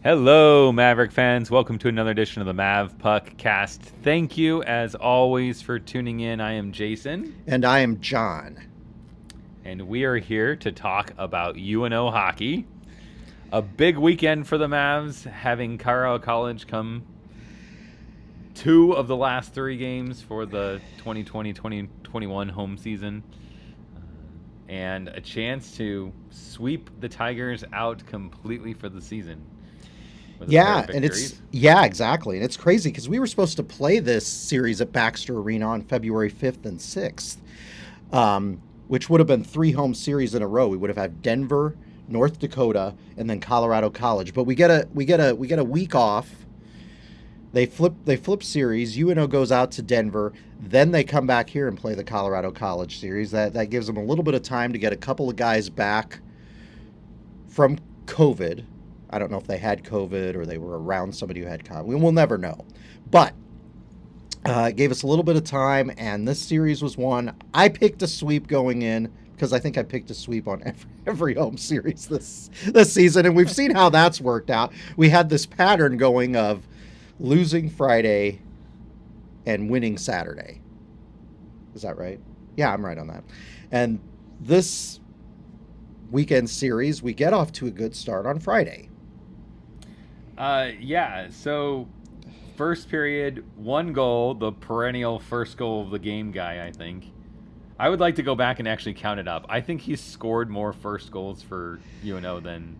Hello, Maverick fans. Welcome to another edition of the Mavpuckcast. Thank you, as always, for tuning in. I am Jason. And I am John. And we are here to talk about UNO hockey. A big weekend for the Mavs, having Carlisle College come 2 of the last 3 games for the 2020-2021 home season. And a chance to sweep the Tigers out completely for the season. Yeah, and exactly. And it's crazy because we were supposed to play this series at Baxter Arena on February 5th and 6th, which would have been 3 home series in a row. We would have had Denver, North Dakota, and then Colorado College. But we get a week off. They flip series. UNO goes out to Denver. Then they come back here and play the Colorado College series. That gives them a little bit of time to get a couple of guys back from COVID. I don't know if they had COVID or they were around somebody who had COVID. We'll never know. But it gave us a little bit of time, and this series was won. I picked a sweep going in because I think I picked a sweep on every home series this season, and we've seen how that's worked out. We had this pattern going of losing Friday and winning Saturday. Is that right? Yeah, I'm right on that. And this weekend series, we get off to a good start on Friday. So first period, 1 goal, the perennial first goal of the game guy, I think. I would like to go back and actually count it up. I think he's scored more first goals for UNO than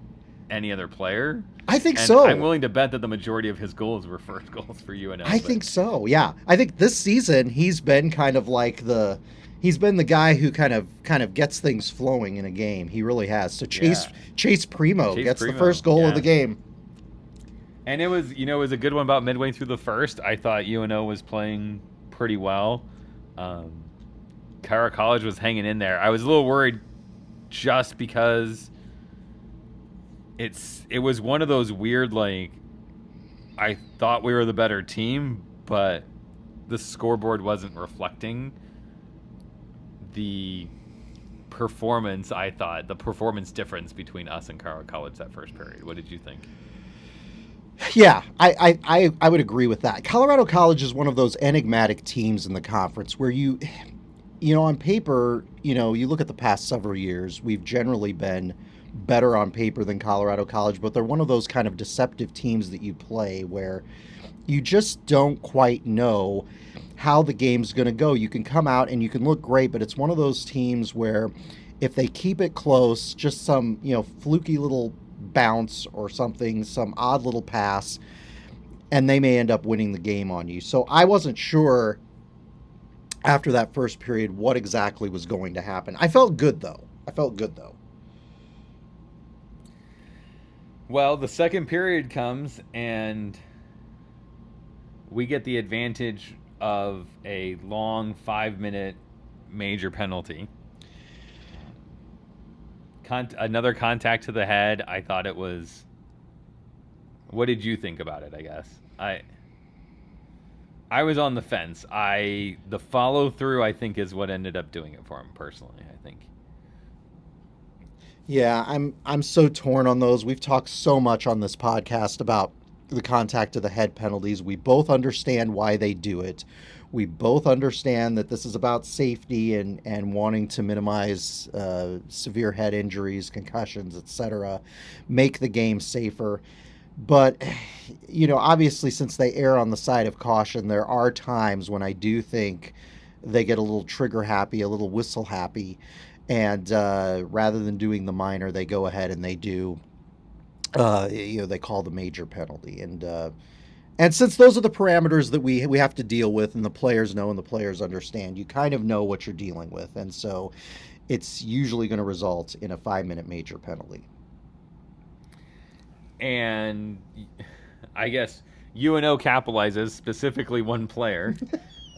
any other player. I think so. I'm willing to bet that the majority of his goals were first goals for UNO. I think so, yeah. I think this season he's been kind of like he's been the guy who kind of gets things flowing in a game. He really has. So Chase Primo gets the first goal of the game. And it was a good one about midway through the first. I thought UNO was playing pretty well. Carlisle College was hanging in there. I was a little worried just because it was one of those weird, like, I thought we were the better team, but the scoreboard wasn't reflecting the performance, the performance difference between us and Carlisle College that first period. What did you think? Yeah, I would agree with that. Colorado College is one of those enigmatic teams in the conference where you on paper, you look at the past several years, we've generally been better on paper than Colorado College, but they're one of those kind of deceptive teams that you play where you just don't quite know how the game's going to go. You can come out and you can look great, but it's one of those teams where if they keep it close, just some, fluky little bounce or something, some odd little pass, and they may end up winning the game on you. So I wasn't sure after that first period what exactly was going to happen. I felt good though. Well, the second period comes and we get the advantage of a long 5-minute major penalty. Another contact to the head. I thought it was... What did you think about it, I guess? I was on the fence. The follow-through, I think, is what ended up doing it for him, personally, I think. Yeah, I'm so torn on those. We've talked so much on this podcast about the contact to the head penalties. We both understand why they do it. We both understand that this is about safety and wanting to minimize severe head injuries, concussions, etc., make the game safer. But, obviously, since they err on the side of caution, there are times when I do think they get a little trigger happy, a little whistle happy, and rather than doing the minor, they go ahead and they do, they call the major penalty. And since those are the parameters that we have to deal with, and the players know and the players understand, you kind of know what you're dealing with. And so it's usually going to result in a 5-minute major penalty. And I guess UNO capitalizes, specifically one player.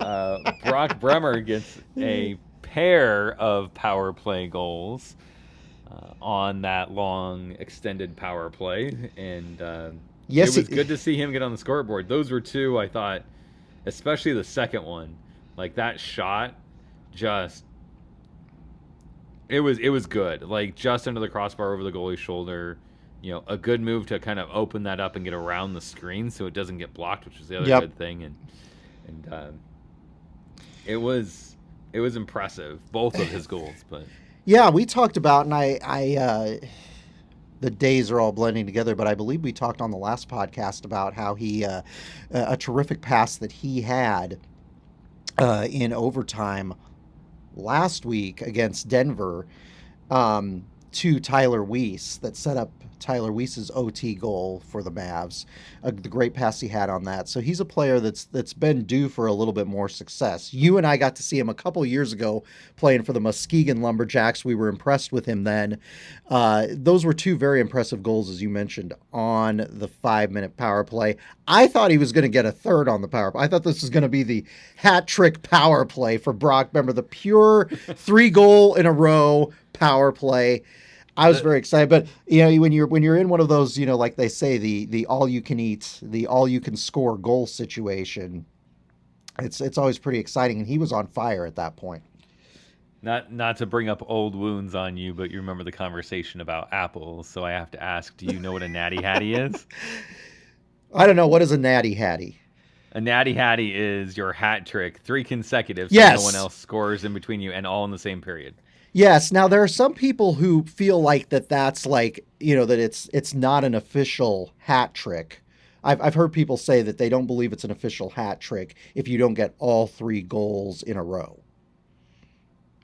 Brock Bremer gets a pair of power play goals on that long extended power play. And yes, it was good to see him get on the scoreboard. Those were 2, I thought, especially the second one. Like, that shot just... It was good. Like, just under the crossbar over the goalie's shoulder. a good move to kind of open that up and get around the screen so it doesn't get blocked, which is the other good thing. And it was impressive, both of his goals. But yeah, we talked about, and I the days are all blending together, but I believe we talked on the last podcast about how he a terrific pass that he had in overtime last week against Denver to Tyler Weiss that set up Tyler Weiss's OT goal for the Mavs. The great pass he had on that. So he's a player that's been due for a little bit more success. You and I got to see him a couple years ago playing for the Muskegon Lumberjacks. We were impressed with him then. Those were two very impressive goals, as you mentioned, on the 5-minute power play. I thought he was going to get a third on the power play. I thought this was going to be the hat trick power play for Brock. Remember, the pure 3-goal in a row power play. I was very excited, but when you're in one of those, like they say, the all you can eat, the all you can score goal situation, it's always pretty exciting, and he was on fire at that point. Not to bring up old wounds on you, but you remember the conversation about apples, so I have to ask, do you know what a natty hattie is? I don't know. What is a natty hattie? A natty hattie is your hat trick, 3 consecutive, so yes. No one else scores in between you, and all in the same period. Yes. Now there are some people who feel like that's like, that it's not an official hat trick. I've heard people say that they don't believe it's an official hat trick if you don't get all 3 goals in a row.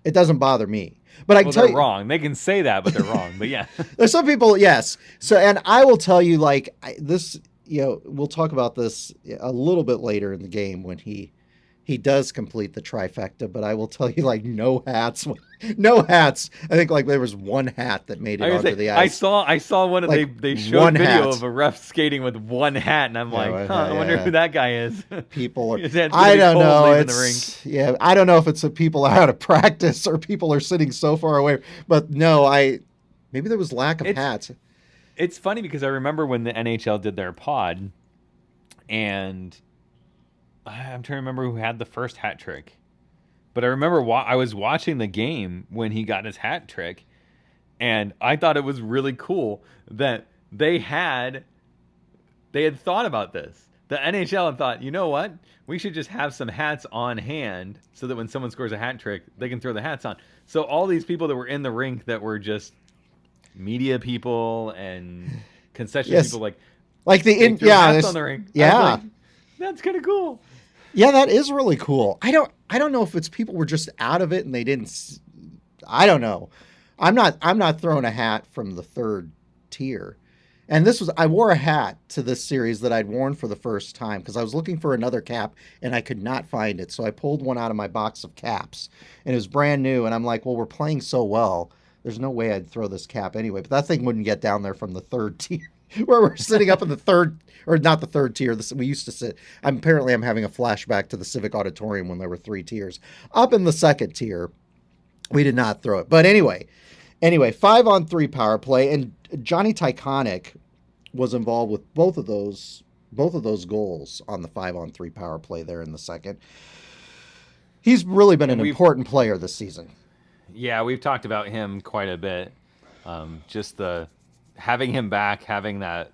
It doesn't bother me. But I can tell you, they're wrong. They can say that, but they're wrong. But yeah. There's some people, yes. So, and I will tell you, like, this, we'll talk about this a little bit later in the game when he does complete the trifecta, but I will tell you, like, no hats. I think like there was one hat that made it onto the ice. I saw one of they showed video of a ref skating with one hat, and I'm like, I wonder who that guy is. People are, I don't know. I don't know if it's people are out of practice or people are sitting so far away. But no, maybe there was lack of hats. It's funny because I remember when the NHL did their pod, and I'm trying to remember who had the first hat trick. But I remember I was watching the game when he got his hat trick, and I thought it was really cool that they had thought about this. The NHL had thought, you know what? We should just have some hats on hand so that when someone scores a hat trick, they can throw the hats on. So all these people that were in the rink that were just media people and concession people, like the hats on the rink. Yeah. Like, that's kind of cool. Yeah, that is really cool. I don't know if it's people were just out of it and they didn't. I don't know. I'm not throwing a hat from the 3rd tier. And I wore a hat to this series that I'd worn for the first time because I was looking for another cap and I could not find it. So I pulled one out of my box of caps and it was brand new. And I'm like, well, we're playing so well. There's no way I'd throw this cap anyway. But that thing wouldn't get down there from the 3rd tier. Where we're sitting up in the 3rd, or not the 3rd tier. We used to sit. I'm having a flashback to the Civic Auditorium when there were 3 tiers. Up in the 2nd tier, we did not throw it. But anyway, 5-on-3 power play, and Johnny Tyconic was involved with both of those goals on the 5-on-3 power play there in the 2nd. He's really been an important player this season. Yeah, we've talked about him quite a bit. Just having him back, having that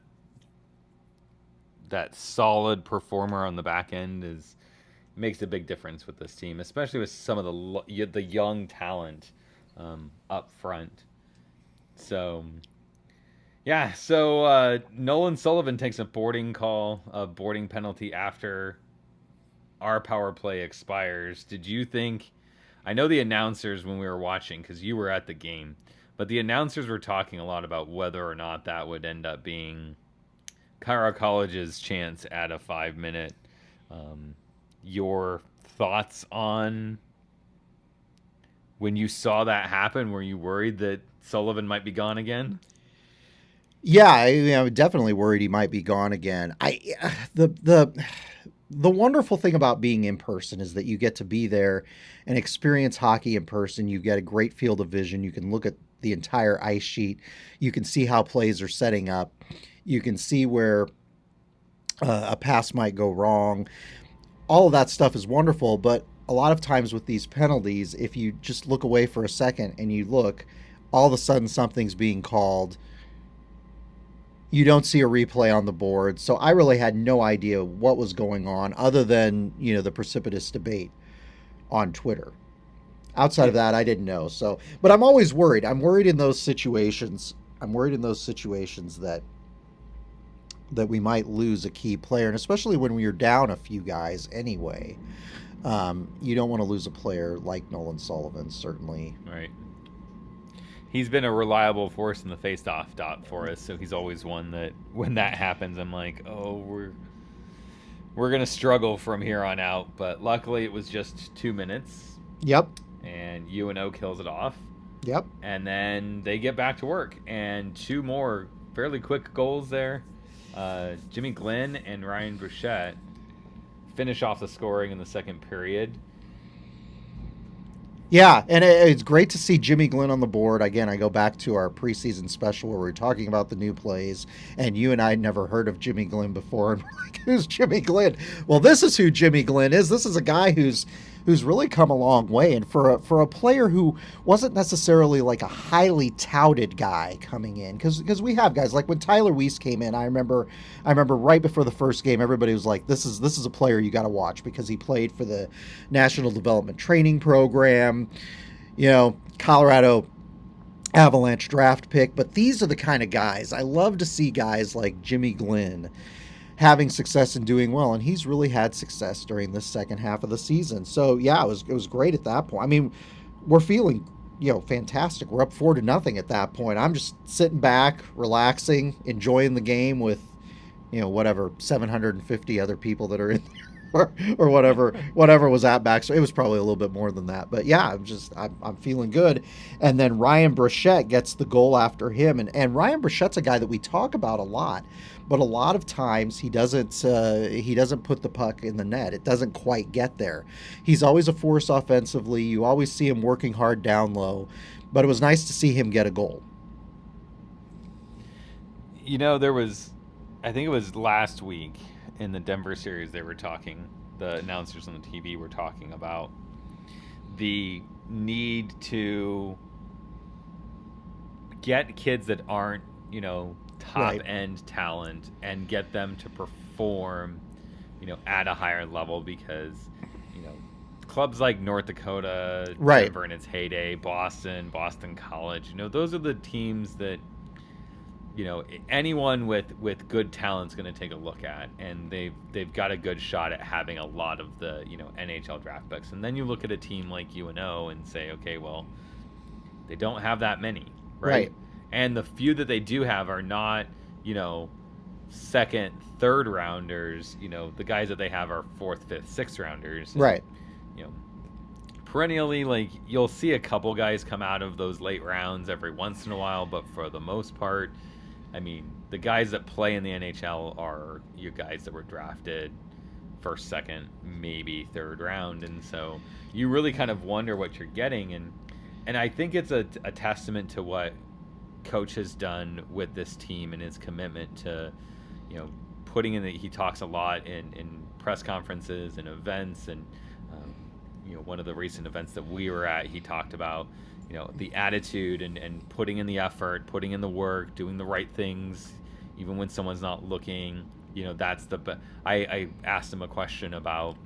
solid performer on the back end makes a big difference with this team, especially with some of the young talent up front. So, yeah. So Nolan Sullivan takes a boarding penalty after our power play expires. Did you think? I know the announcers when we were watching, because you were at the game. But the announcers were talking a lot about whether or not that would end up being Cairo College's chance at a 5-minute. Your thoughts on when you saw that happen? Were you worried that Sullivan might be gone again? Yeah, I'm definitely worried he might be gone again. The wonderful thing about being in person is that you get to be there and experience hockey in person. You get a great field of vision. You can look at the entire ice sheet. You can see how plays are setting up. You can see where a pass might go wrong. All of that stuff is wonderful, but a lot of times with these penalties, if you just look away for a second and you look, all of a sudden something's being called. You don't see a replay on the board. So I really had no idea what was going on other than, the precipitous debate on Twitter. Outside of that, I didn't know. So, but I'm always worried. I'm worried in those situations. That we might lose a key player, and especially when we're down a few guys anyway. You don't want to lose a player like Nolan Sullivan, certainly. Right. He's been a reliable force in the face-off dot for us, so he's always one that when that happens, I'm like, oh, we're gonna struggle from here on out. But luckily, it was just 2 minutes. Yep. And UNO kills it off. Yep. And then they get back to work, and 2 more fairly quick goals there. Jimmy Glenn and Ryan Bruchette finish off the scoring in the second period. Yeah, and it's great to see Jimmy Glenn on the board. Again, I go back to our preseason special where we were talking about the new plays, and you and I had never heard of Jimmy Glenn before, and we're like, who's Jimmy Glenn? Well, this is who Jimmy Glenn is. This is a guy who's really come a long way, and for a player who wasn't necessarily like a highly touted guy coming in, because we have guys like when Tyler Weiss came in. I remember right before the first game, everybody was like, this is a player you got to watch because he played for the National Development Training Program, Colorado Avalanche draft pick. But these are the kind of guys I love to see, guys like Jimmy Glenn having success and doing well, and he's really had success during this second half of the season. So yeah, it was great at that point. I mean, we're feeling fantastic. We're up 4-0 at that point. I'm just sitting back, relaxing, enjoying the game with whatever 750 other people that are in there or whatever was at back. So it was probably a little bit more than that. But yeah, I'm feeling good. And then Ryan Bruchette gets the goal after him, and Ryan Bruchette's a guy that we talk about a lot. But a lot of times he doesn't put the puck in the net. It doesn't quite get there. He's always a force offensively. You always see him working hard down low. But it was nice to see him get a goal. I think it was last week in the Denver series, the announcers on the TV were talking about the need to get kids that aren't, top-end talent and get them to perform, at a higher level because, clubs like North Dakota, Denver in its heyday, Boston College, those are the teams that, anyone with good talent is going to take a look at, and they've got a good shot at having a lot of the, NHL draft picks. And then you look at a team like UNO and say, okay, well, they don't have that many, right? And the few that they do have are not, second, third rounders. The guys that they have are fourth, fifth, sixth rounders. Right. Perennially, like, you'll see a couple guys come out of those late rounds every once in a while, but for the most part, I mean, the guys that play in the NHL are you guys that were drafted first, second, maybe third round. And so you really kind of wonder what you're getting. And I think it's a testament to what Coach has done with this team and his commitment to, putting in he talks a lot in press conferences and events. And, one of the recent events that we were at, he talked about, the attitude and putting in the effort, putting in the work, doing the right things, even when someone's not looking. That's I asked him a question about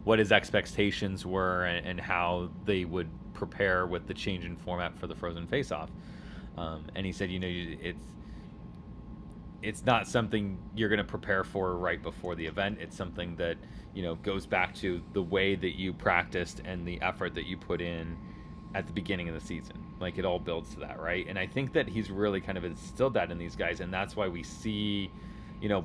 what his expectations were and how they would prepare with the change in format for the Frozen Face-Off. And he said, it's not something you're going to prepare for right before the event. It's something that, goes back to the way that you practiced and the effort that you put in at the beginning of the season. Like, it all builds to that, right? And I think that he's really kind of instilled that in these guys, and that's why we see,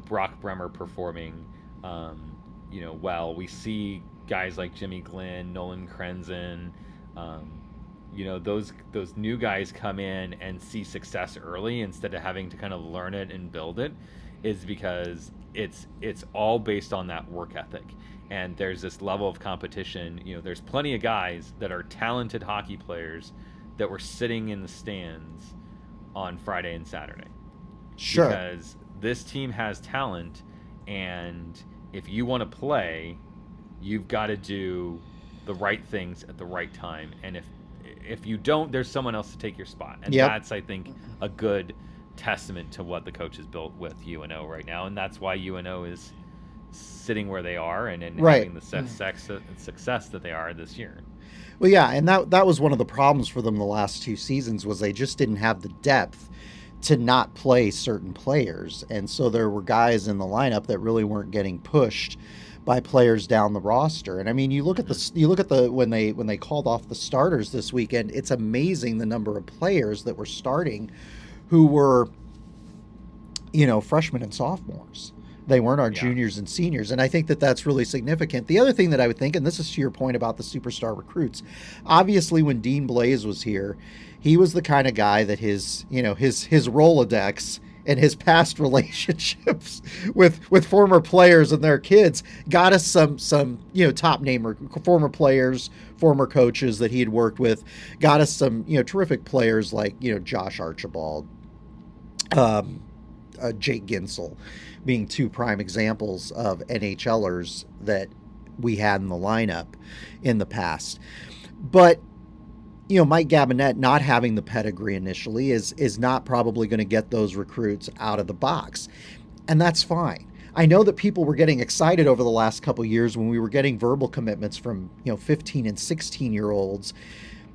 Brock Bremer performing, well. We see guys like Jimmy Glenn, Nolan Krenzen, those new guys come in and see success early instead of having to kind of learn it and build it, is because it's all based on that work ethic. And there's this level of competition. There's plenty of guys that are talented hockey players that were sitting in the stands on Friday and Saturday. Sure. Because this team has talent, and if you want to play, you've got to do the right things at the right time. And if you don't, there's someone else to take your spot. And that's, I think, a good testament to what the coach has built with UNO right now, and that's why UNO is sitting where they are and having the success that they are this year. Well, yeah, and that was one of the problems for them the last 2 seasons was they just didn't have the depth to not play certain players, and so there were guys in the lineup that really weren't getting pushed by players down the roster. And I mean, you look at the when they called off the starters this weekend, it's amazing the number of players that were starting who were, freshmen and sophomores. They weren't our juniors and seniors, and I think that that's really significant. The other thing that I would think, and this is to your point about the superstar recruits, obviously when Dean Blaze was here, he was the kind of guy that his Rolodex and his past relationships with former players and their kids got us some top name former players, former coaches that he had worked with, got us some terrific players like Josh Archibald, Jake Ginsel, being 2 prime examples of NHLers that we had in the lineup in the past. But Mike Gabinet not having the pedigree initially is not probably going to get those recruits out of the box. And that's fine. I know that people were getting excited over the last couple of years when we were getting verbal commitments from 15 and 16-year-olds,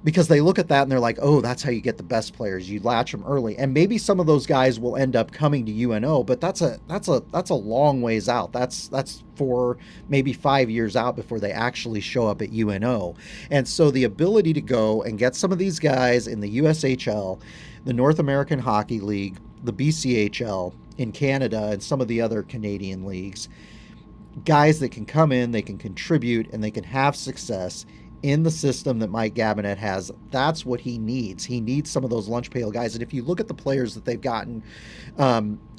because they look at that and they're like, oh, that's how you get the best players. You latch them early. And maybe some of those guys will end up coming to UNO, but that's a long ways out. That's 4, maybe 5 years out before they actually show up at UNO. And so the ability to go and get some of these guys in the USHL, the North American Hockey League, the BCHL in Canada, and some of the other Canadian leagues, guys that can come in, they can contribute, and they can have success in the system that Mike Gabinet has. That's what he needs. He needs some of those lunch pail guys. And if you look at the players that they've gotten,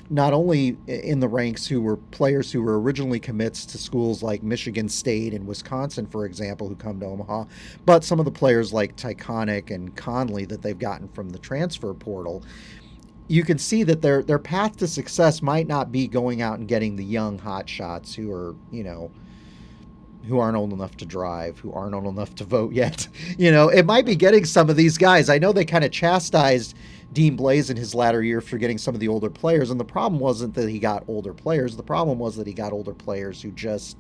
not only in the ranks who were players who were originally commits to schools like Michigan State and Wisconsin, for example, who come to Omaha, but some of the players like Tyconic and Conley that they've gotten from the transfer portal, you can see that their path to success might not be going out and getting the young hot shots who are, who aren't old enough to drive, who aren't old enough to vote yet. It might be getting some of these guys. I know they kind of chastised Dean Blaze in his latter year for getting some of the older players, and the problem wasn't that he got older players. The problem was that he got older players who just,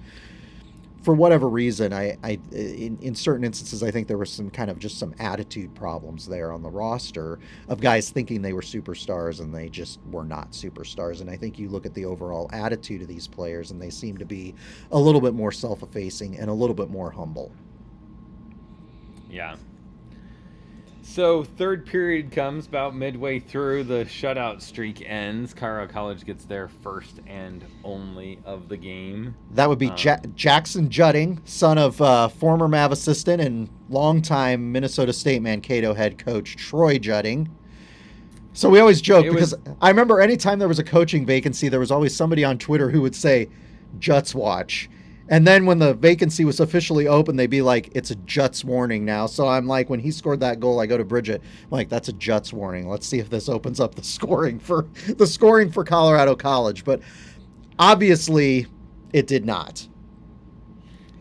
for whatever reason, in certain instances, I think there was some attitude problems there on the roster of guys thinking they were superstars and they just were not superstars. And I think you look at the overall attitude of these players and they seem to be a little bit more self-effacing and a little bit more humble. Yeah. So third period comes about midway through. The shutout streak ends. Colorado College gets their first and only of the game. That would be Jackson Jutting, son of former Mav assistant and longtime Minnesota State Mankato head coach Troy Jutting. So we always joke because I remember anytime there was a coaching vacancy, there was always somebody on Twitter who would say, Juts watch. And then when the vacancy was officially open, they'd be like, it's a Juts warning now. So I'm like, when he scored that goal, I go to Bridget, I'm like, that's a Juts warning. Let's see if this opens up the scoring for Colorado College. But obviously it did not.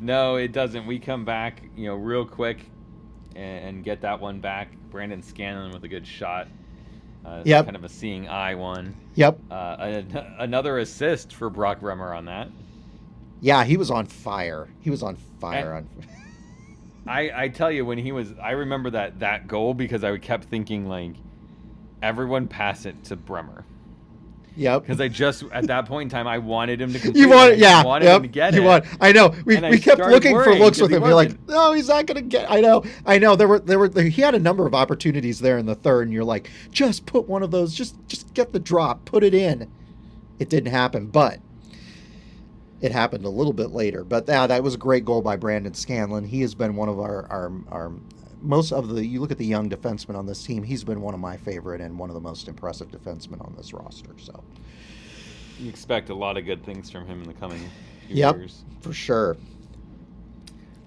No, it doesn't. We come back, real quick and get that one back. Brandon Scanlon with a good shot. Yep. Kind of a seeing eye one. Yep. Another assist for Brock Bremer on that. Yeah, he was on fire. I tell you, I remember that goal because I kept thinking, like, everyone pass it to Bremer. Yep. Because at that point in time, I wanted him to complete You wanted, yeah. I wanted him to get it. I know. We kept looking for looks with him. You're like, no, he's not going to get. I know. He had a number of opportunities there in the third, and you're like, just put one of those. Just get the drop. Put it in. It didn't happen, but it happened a little bit later. But that was a great goal by Brandon Scanlon. He has been one of our most of the, you look at the young defensemen on this team, he's been one of my favorite and one of the most impressive defensemen on this roster. So you expect a lot of good things from him in the coming few years. For sure.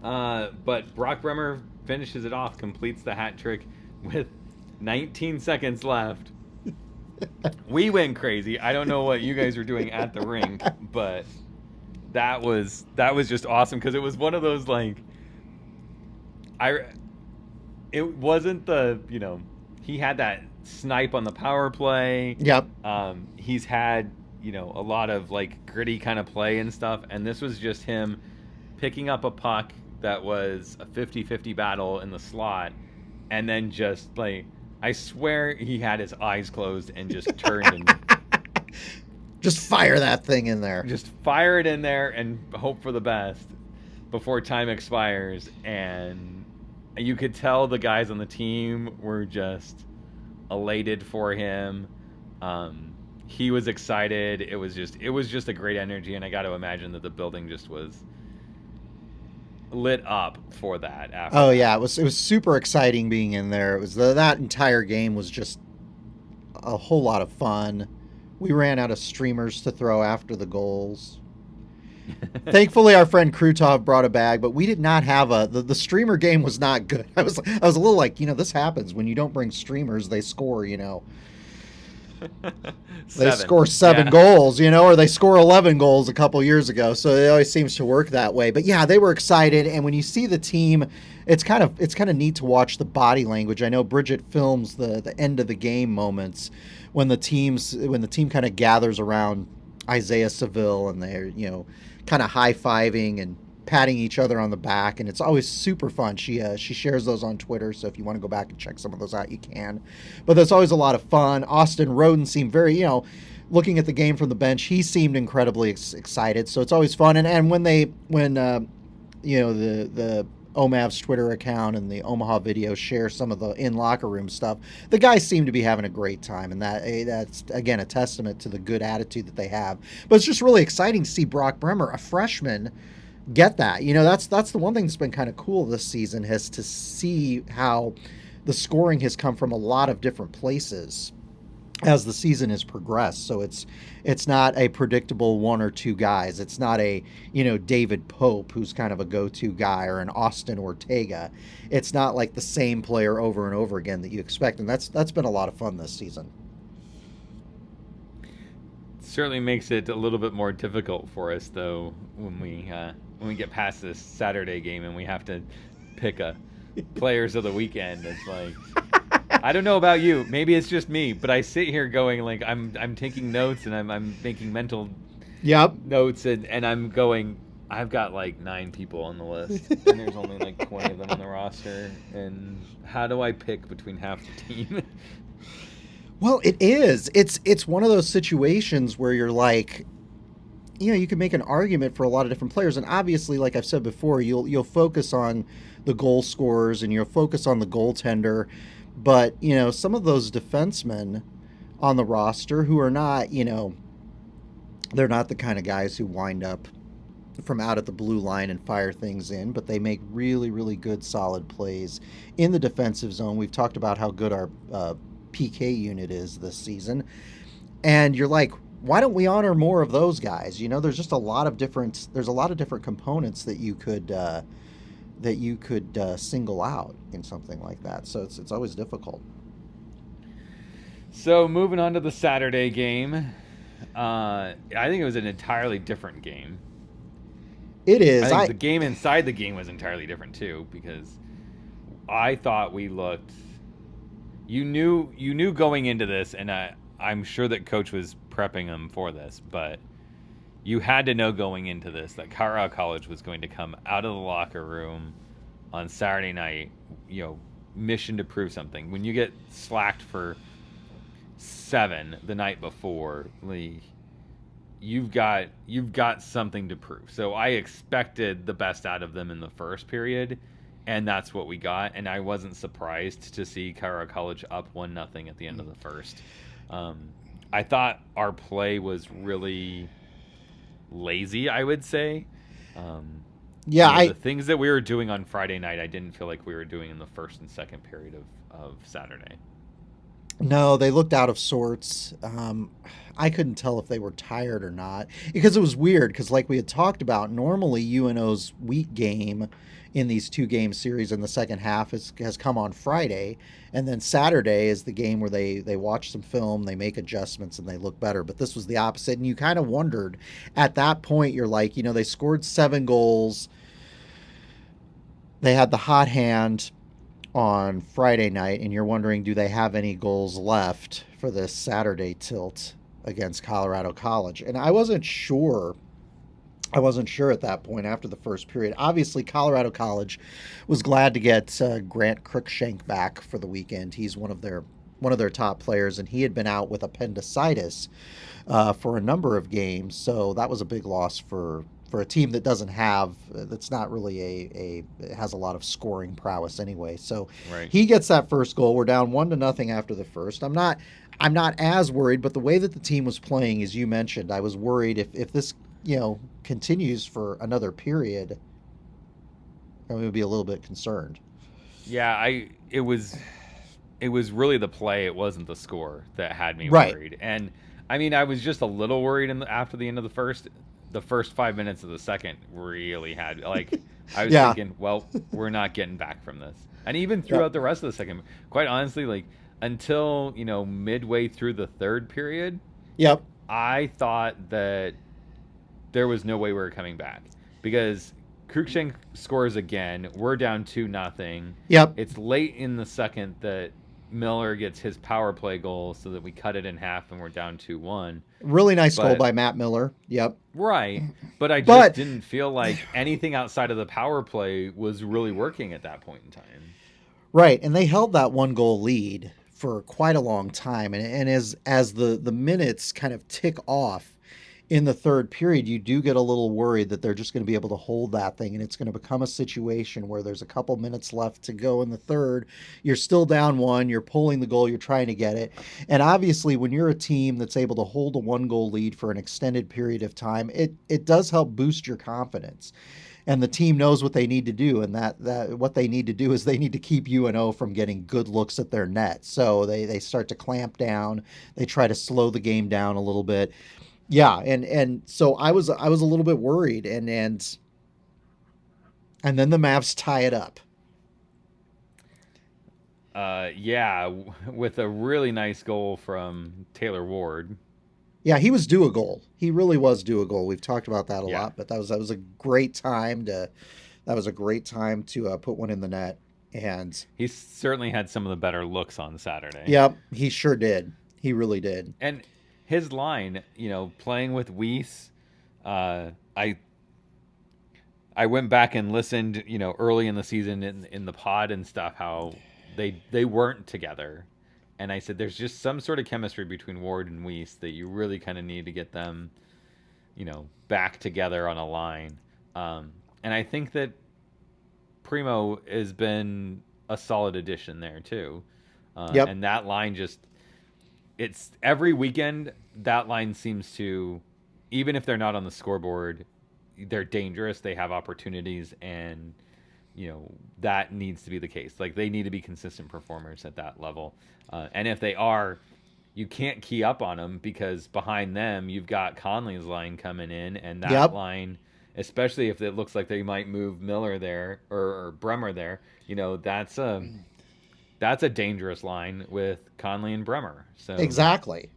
But Brock Bremer finishes it off, completes the hat trick with 19 seconds left. We went crazy. I don't know what you guys were doing at the rink, but that was just awesome because it was one of those, like, it wasn't the, he had that snipe on the power play. Yep. He's had, a lot of like gritty kind of play and stuff. And this was just him picking up a puck that was a 50-50 battle in the slot. And then just like, I swear he had his eyes closed and just turned and just fire that thing in there. Just fire it in there and hope for the best before time expires. And you could tell the guys on the team were just elated for him. He was excited. It was just a great energy, and I got to imagine that the building just was lit up for that. After yeah, it was super exciting being in there. It was that entire game was just a whole lot of fun. We ran out of streamers to throw after the goals. Thankfully, our friend Krutov brought a bag, but we did not have the streamer game was not good. I was a little like, this happens when you don't bring streamers, they score, They score 7 goals, or they score 11 goals a couple years ago. So it always seems to work that way. But yeah, they were excited, and when you see the team, it's kind of neat to watch the body language. I know Bridget films the end of the game moments when the team kind of gathers around Isaiah Seville, and they're kind of high-fiving and patting each other on the back, and it's always super fun. She shares those on Twitter, so if you want to go back and check some of those out, you can. But there's always a lot of fun. Austin Roden seemed very, looking at the game from the bench, he seemed incredibly excited. So it's always fun. And when the OMAV's Twitter account and the Omaha video share some of the in locker room stuff, the guys seem to be having a great time, and that's again a testament to the good attitude that they have. But it's just really exciting to see Brock Bremer, a freshman, get that. That's the one thing that's been kind of cool this season, is to see how the scoring has come from a lot of different places as the season has progressed. So it's not a predictable one or two guys. It's not a David Pope, who's kind of a go-to guy, or an Austin Ortega. It's not like the same player over and over again that you expect, and that's been a lot of fun this season. Certainly makes it a little bit more difficult for us, though, when we get past this Saturday game and we have to pick a players of the weekend. It's like, I don't know about you, maybe it's just me, but I sit here going like I'm taking notes, and I'm making mental notes, and I'm going, I've got like 9 people on the list, and there's only like 20 of them on the roster, and how do I pick between half the team? Well, it is. It's one of those situations where you're like, you can make an argument for a lot of different players, and obviously, like I've said before, you'll focus on the goal scorers and you'll focus on the goaltender, but some of those defensemen on the roster who are not, they're not the kind of guys who wind up from out at the blue line and fire things in, but they make really, really good, solid plays in the defensive zone. We've talked about how good our PK unit is this season, and you're like, why don't we honor more of those guys? There's just a lot of different components that you could single out in something like that. So it's always difficult. So moving on to the Saturday game, I think it was an entirely different game. It is. I think the game inside the game was entirely different too, because I thought we looked. You knew going into this, and I'm sure that Coach was prepping them for this, but you had to know going into this that Carlisle College was going to come out of the locker room on Saturday night, mission to prove something. When you get slacked for 7 the night before, you've got something to prove. So I expected the best out of them in the first period, and that's what we got. And I wasn't surprised to see Carlisle College up 1-0 at the end of the first. I thought our play was really lazy, I would say. The things that we were doing on Friday night, I didn't feel like we were doing in the first and second period of Saturday. No, they looked out of sorts. I couldn't tell if they were tired or not, because it was weird, because like we had talked about, normally UNO's week game in these 2-game series in the second half has come on Friday, and then Saturday is the game where they watch some film, they make adjustments, and they look better. But this was the opposite, and you kind of wondered at that point, you're like, they scored 7 goals, they had the hot hand. on Friday night, and you're wondering, do they have any goals left for this Saturday tilt against Colorado College? And I wasn't sure. I wasn't sure at that point after the first period. Obviously, Colorado College was glad to get Grant Cruikshank back for the weekend. He's one of their top players, and he had been out with appendicitis for a number of games. So that was a big loss for a team that doesn't have, that's not really it has a lot of scoring prowess anyway. So He gets that first goal. We're down 1-0 after the first. I'm not as worried, but the way that the team was playing, as you mentioned, I was worried if this, continues for another period, I would be a little bit concerned. Yeah, it was really the play. It wasn't the score that had me worried. And I mean, I was just a little worried after the end of the first. The first 5 minutes of the second really had, like, I was thinking, well, we're not getting back from this. And even throughout the rest of the second, quite honestly, like, until, midway through the third period, I thought that there was no way we were coming back. Because Cruikshank scores again. We're down 2-0. It's late in the second that Miller gets his power play goal so that we cut it in half and we're down 2-1. Really nice goal by Matt Miller. Right. But I just didn't feel like anything outside of the power play was really working at that point in time. Right. And they held that 1-goal lead for quite a long time. And as the minutes kind of tick off in the third period, you do get a little worried that they're just going to be able to hold that thing, and it's going to become a situation where there's a couple minutes left to go in the third. You're still down 1, you're pulling the goal, you're trying to get it. And obviously, when you're a team that's able to hold a 1-goal lead for an extended period of time, it does help boost your confidence. And the team knows what they need to do, and that what they need to do is they need to keep UNO from getting good looks at their net. So they start to clamp down, they try to slow the game down a little bit. Yeah, and so I was a little bit worried, and then the Mavs tie it up. With a really nice goal from Taylor Ward. Yeah, he was due a goal. He really was due a goal. We've talked about that a lot, but that was a great time to put one in the net, and he certainly had some of the better looks on Saturday. Yep, he sure did. He really did. And his line, playing with Weiss, I went back and listened, early in the season in the pod and stuff, how they weren't together. And I said, there's just some sort of chemistry between Ward and Weiss that you really kind of need to get them, back together on a line. And I think that Primo has been a solid addition there too. And that line it's every weekend that line seems to, even if they're not on the scoreboard, they're dangerous. They have opportunities, and that needs to be the case. Like, they need to be consistent performers at that level. And if they are, you can't key up on them, because behind them you've got Conley's line coming in, and that line, especially if it looks like they might move Miller there or Bremer there, that's a dangerous line with Conley and Bremer. So exactly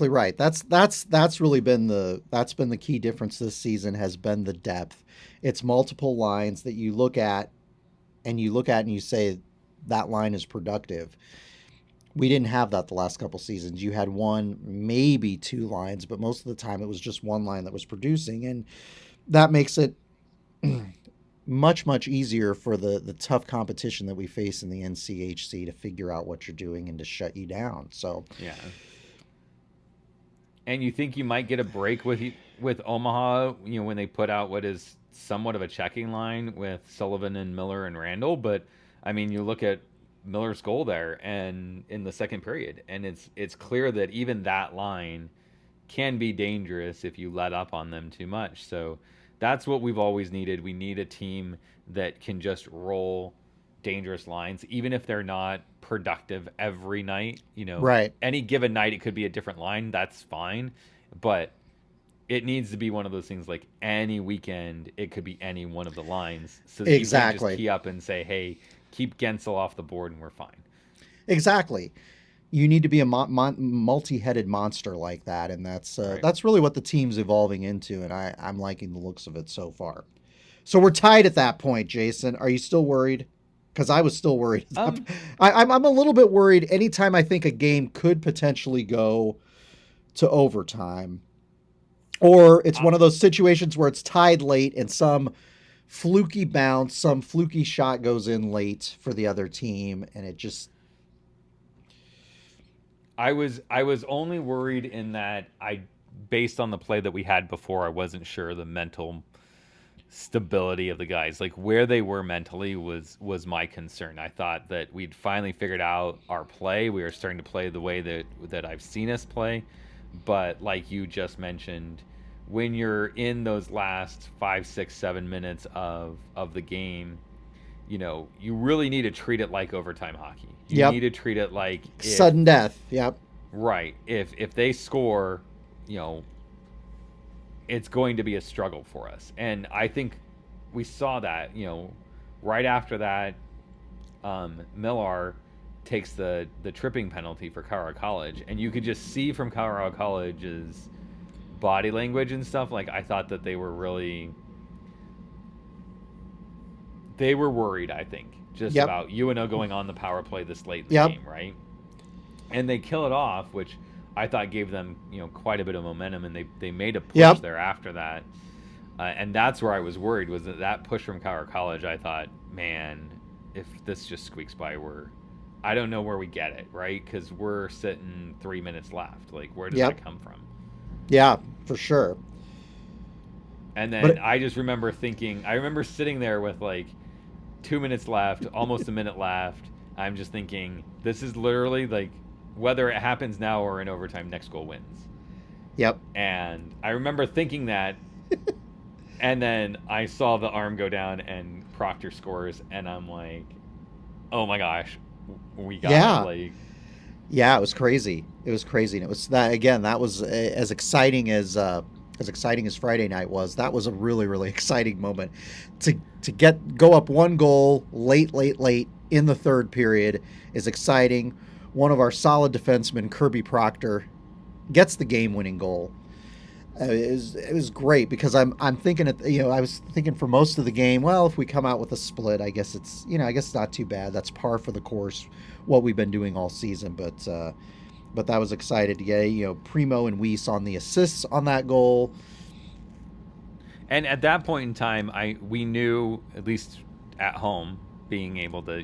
right. That's really been the key difference this season, has been the depth. It's multiple lines that you look at and you say that line is productive. We didn't have that the last couple seasons. You had one, maybe two lines, but most of the time it was just one line that was producing, and that makes it much, much easier for the tough competition that we face in the NCHC to figure out what you're doing and to shut you down. So yeah. And you think you might get a break with Omaha, when they put out what is somewhat of a checking line with Sullivan and Miller and Randall. But I mean, you look at Miller's goal there and in the second period, and it's clear that even that line can be dangerous if you let up on them too much. So that's what we've always needed. We need a team that can just roll dangerous lines, even if they're not productive every night. Right. Any given night it could be a different line. That's fine, but it needs to be one of those things, like any weekend it could be any one of the lines, so that you can just key up and say, hey, keep Gensel off the board and we're fine. Exactly. You need to be a multi-headed monster like that, and that's really what the team's evolving into, and I'm liking the looks of it so far. So we're tied at that point, Jason. Are you still worried? Because I was still worried. I'm a little bit worried anytime I think a game could potentially go to overtime. Or it's one of those situations where it's tied late and some fluky bounce, some fluky shot goes in late for the other team, and it just... I was only worried in that based on the play that we had before, I wasn't sure the mental stability of the guys, like where they were mentally was my concern. I thought that we'd finally figured out our play. We were starting to play the way that I've seen us play. But like you just mentioned, when you're in those last 5, 6, 7 minutes of the game, you really need to treat it like overtime hockey. You need to treat it like sudden death. Yep. Right. If they score, it's going to be a struggle for us. And I think we saw that, right after that, Millar takes the tripping penalty for Colorado College, and you could just see from Colorado College's body language and stuff, like I thought that they were worried, I think, just about UNO going on the power play this late in the game, right? And they kill it off, which I thought gave them, quite a bit of momentum, and they made a push there after that. And that's where I was worried, was that push from Colorado College. I thought, man, if this just squeaks by, I don't know where we get it, right? Because we're sitting 3 minutes left. Like, where does that come from? Yeah, for sure. And then I just remember sitting there with like 2 minutes left, almost a minute left. I'm just thinking, this is literally like, whether it happens now or in overtime, next goal wins. Yep. And I remember thinking that, and then I saw the arm go down and Proctor scores, and I'm like, oh my gosh, we got it. Like, yeah, it was crazy. It was crazy, and it was that again. That was as exciting as Friday night was. That was a really, really exciting moment to go up one goal late in the third period is exciting. One of our solid defensemen, Kirby Proctor, gets the game-winning goal. It was great because I'm thinking I was thinking for most of the game, well, if we come out with a split, I guess it's not too bad. That's par for the course, what we've been doing all season. But that was excited to get Primo and Weiss on the assists on that goal. And at that point in time, we knew, at least at home, being able to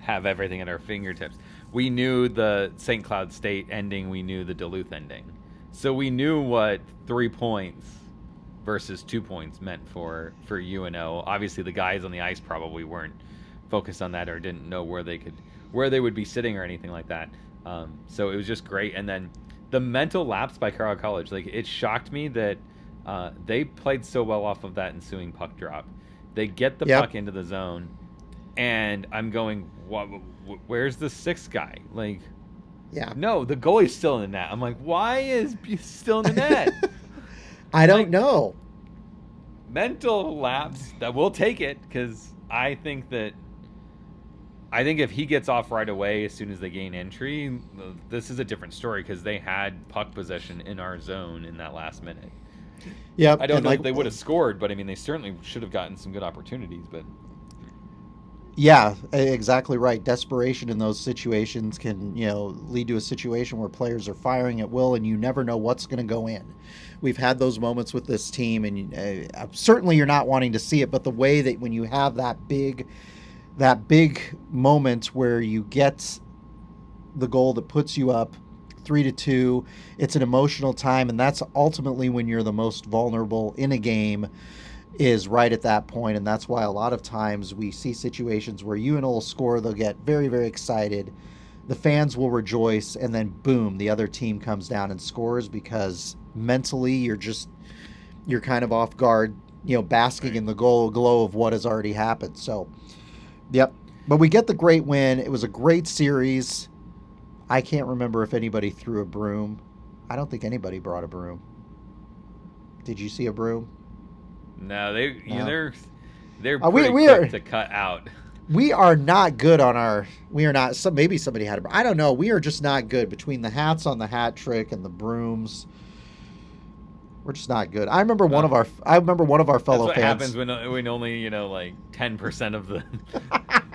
have everything at our fingertips. We knew the St. Cloud State ending. We knew the Duluth ending. So we knew what 3 points versus 2 points meant for UNO. Obviously, the guys on the ice probably weren't focused on that or didn't know where they would be sitting or anything like that. So it was just great. And then the mental lapse by Colorado College, like, it shocked me that they played so well off of that ensuing puck drop. They get the puck into the zone, and I'm going, where's the sixth guy? Like, no, the goalie's still in the net. I'm like, why is he still in the net? I don't know. Mental lapse, that we'll take it, because I think if he gets off right away as soon as they gain entry, this is a different story, because they had puck possession in our zone in that last minute. Yeah, I don't know if they would have scored, but I mean, they certainly should have gotten some good opportunities. But yeah, exactly right. Desperation in those situations can lead to a situation where players are firing at will, and you never know what's going to go in. We've had those moments with this team, and certainly you're not wanting to see it. But the way that when you have that big moment where you get the goal that puts you up 3-2, it's an emotional time, and that's ultimately when you're the most vulnerable in a game, is right at that point. And that's why a lot of times we see situations where UNO will score, they'll get very, very excited, the fans will rejoice, and then boom, the other team comes down and scores, because mentally you're kind of off guard, basking in the glow of what has already happened. So yep, but we get the great win. It was a great series. I can't remember if anybody threw a broom. I don't think anybody brought a broom. Did you see a broom? No, they're pretty quick to cut out. We are not good on our. We are not. Maybe somebody had a broom. I don't know. We are just not good between the hats on the hat trick and the brooms. We're just not good. I remember one of our fellow that's what fans. happens when only 10% of the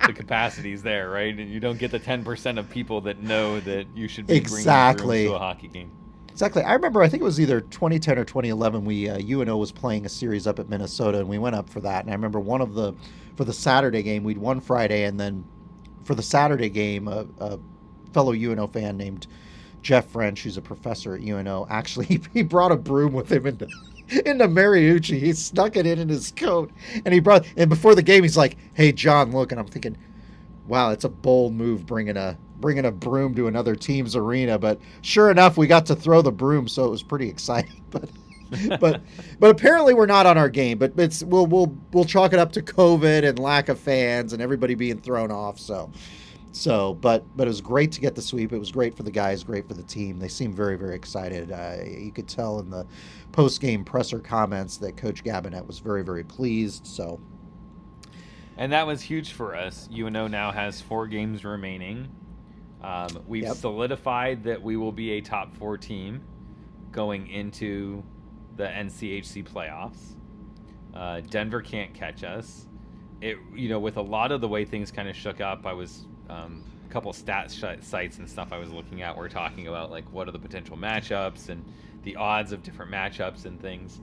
the capacity is there, right? And you don't get the 10% of people that know that you should be bringing brooms to a hockey game. Exactly. I remember, I think it was either 2010 or 2011, UNO was playing a series up at Minnesota, and we went up for that. And I remember for the Saturday game, we'd won Friday, and then for the Saturday game, a fellow UNO fan named Jeff French, who's a professor at UNO, actually, he brought a broom with him into Mariucci. He snuck it in his coat, and before the game, he's like, "Hey, John, look," and I'm thinking, wow, it's a bold move bringing a broom to another team's arena. But sure enough, we got to throw the broom, so it was pretty exciting. But apparently we're not on our game. But we'll chalk it up to COVID and lack of fans and everybody being thrown off. But it was great to get the sweep. It was great for the guys, great for the team. They seemed very, very excited. You could tell in the post-game presser comments that Coach Gabinet was very, very pleased. So. And that was huge for us. UNO now has 4 games remaining. We've solidified that we will be a top 4 team going into the NCHC playoffs. Denver can't catch us. With a lot of the way things kind of shook up, I was a couple stats sites and stuff I was looking at were talking about like what are the potential matchups and the odds of different matchups and things.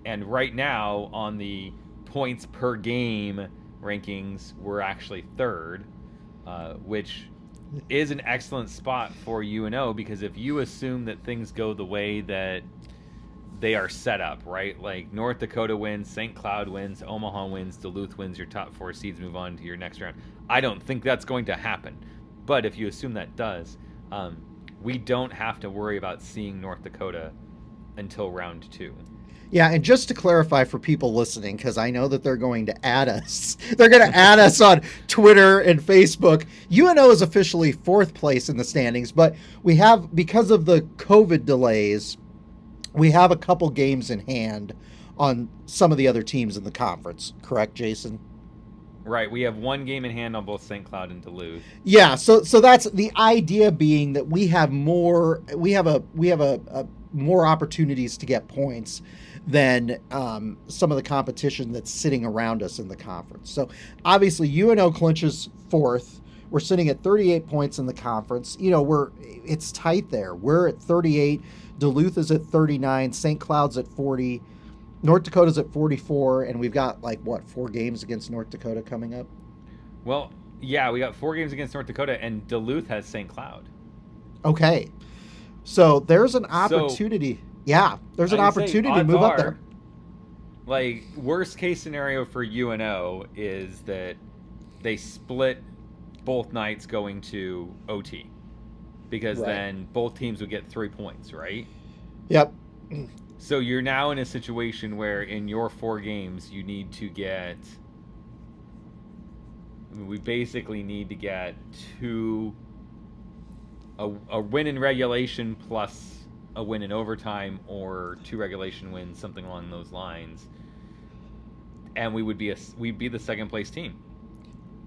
And right now on the points per game rankings, we're actually 3rd, which is an excellent spot for UNO, because if you assume that things go the way that they are set up, right? Like North Dakota wins, St. Cloud wins, Omaha wins, Duluth wins, your top 4 seeds move on to your next round. I don't think that's going to happen. But if you assume that does, we don't have to worry about seeing North Dakota until round 2. Yeah, and just to clarify for people listening, because I know that they're going to add us. They're going to add us on Twitter and Facebook. UNO is officially 4th place in the standings, but we have, because of the COVID delays, we have a couple games in hand on some of the other teams in the conference. Correct, Jason? Right, we have 1 game in hand on both St. Cloud and Duluth. Yeah, so that's the idea, being that we have more opportunities to get points than some of the competition that's sitting around us in the conference. So obviously UNO clinches 4th. We're sitting at 38 points in the conference. It's tight there. We're at 38. Duluth is at 39. St. Cloud's at 40. North Dakota's at 44. And we've got 4 games against North Dakota coming up? Well, yeah, we got 4 games against North Dakota, and Duluth has St. Cloud. Okay. So there's an opportunity. There's an opportunity to move up there. Like, worst case scenario for UNO is that they split both nights going to OT, because then both teams would get 3 points, right? Yep. So you're now in a situation where in your 4 games you need to get... we basically need to get a win in regulation plus a win in overtime, or 2 regulation wins, something along those lines, and we'd be the 2nd place team.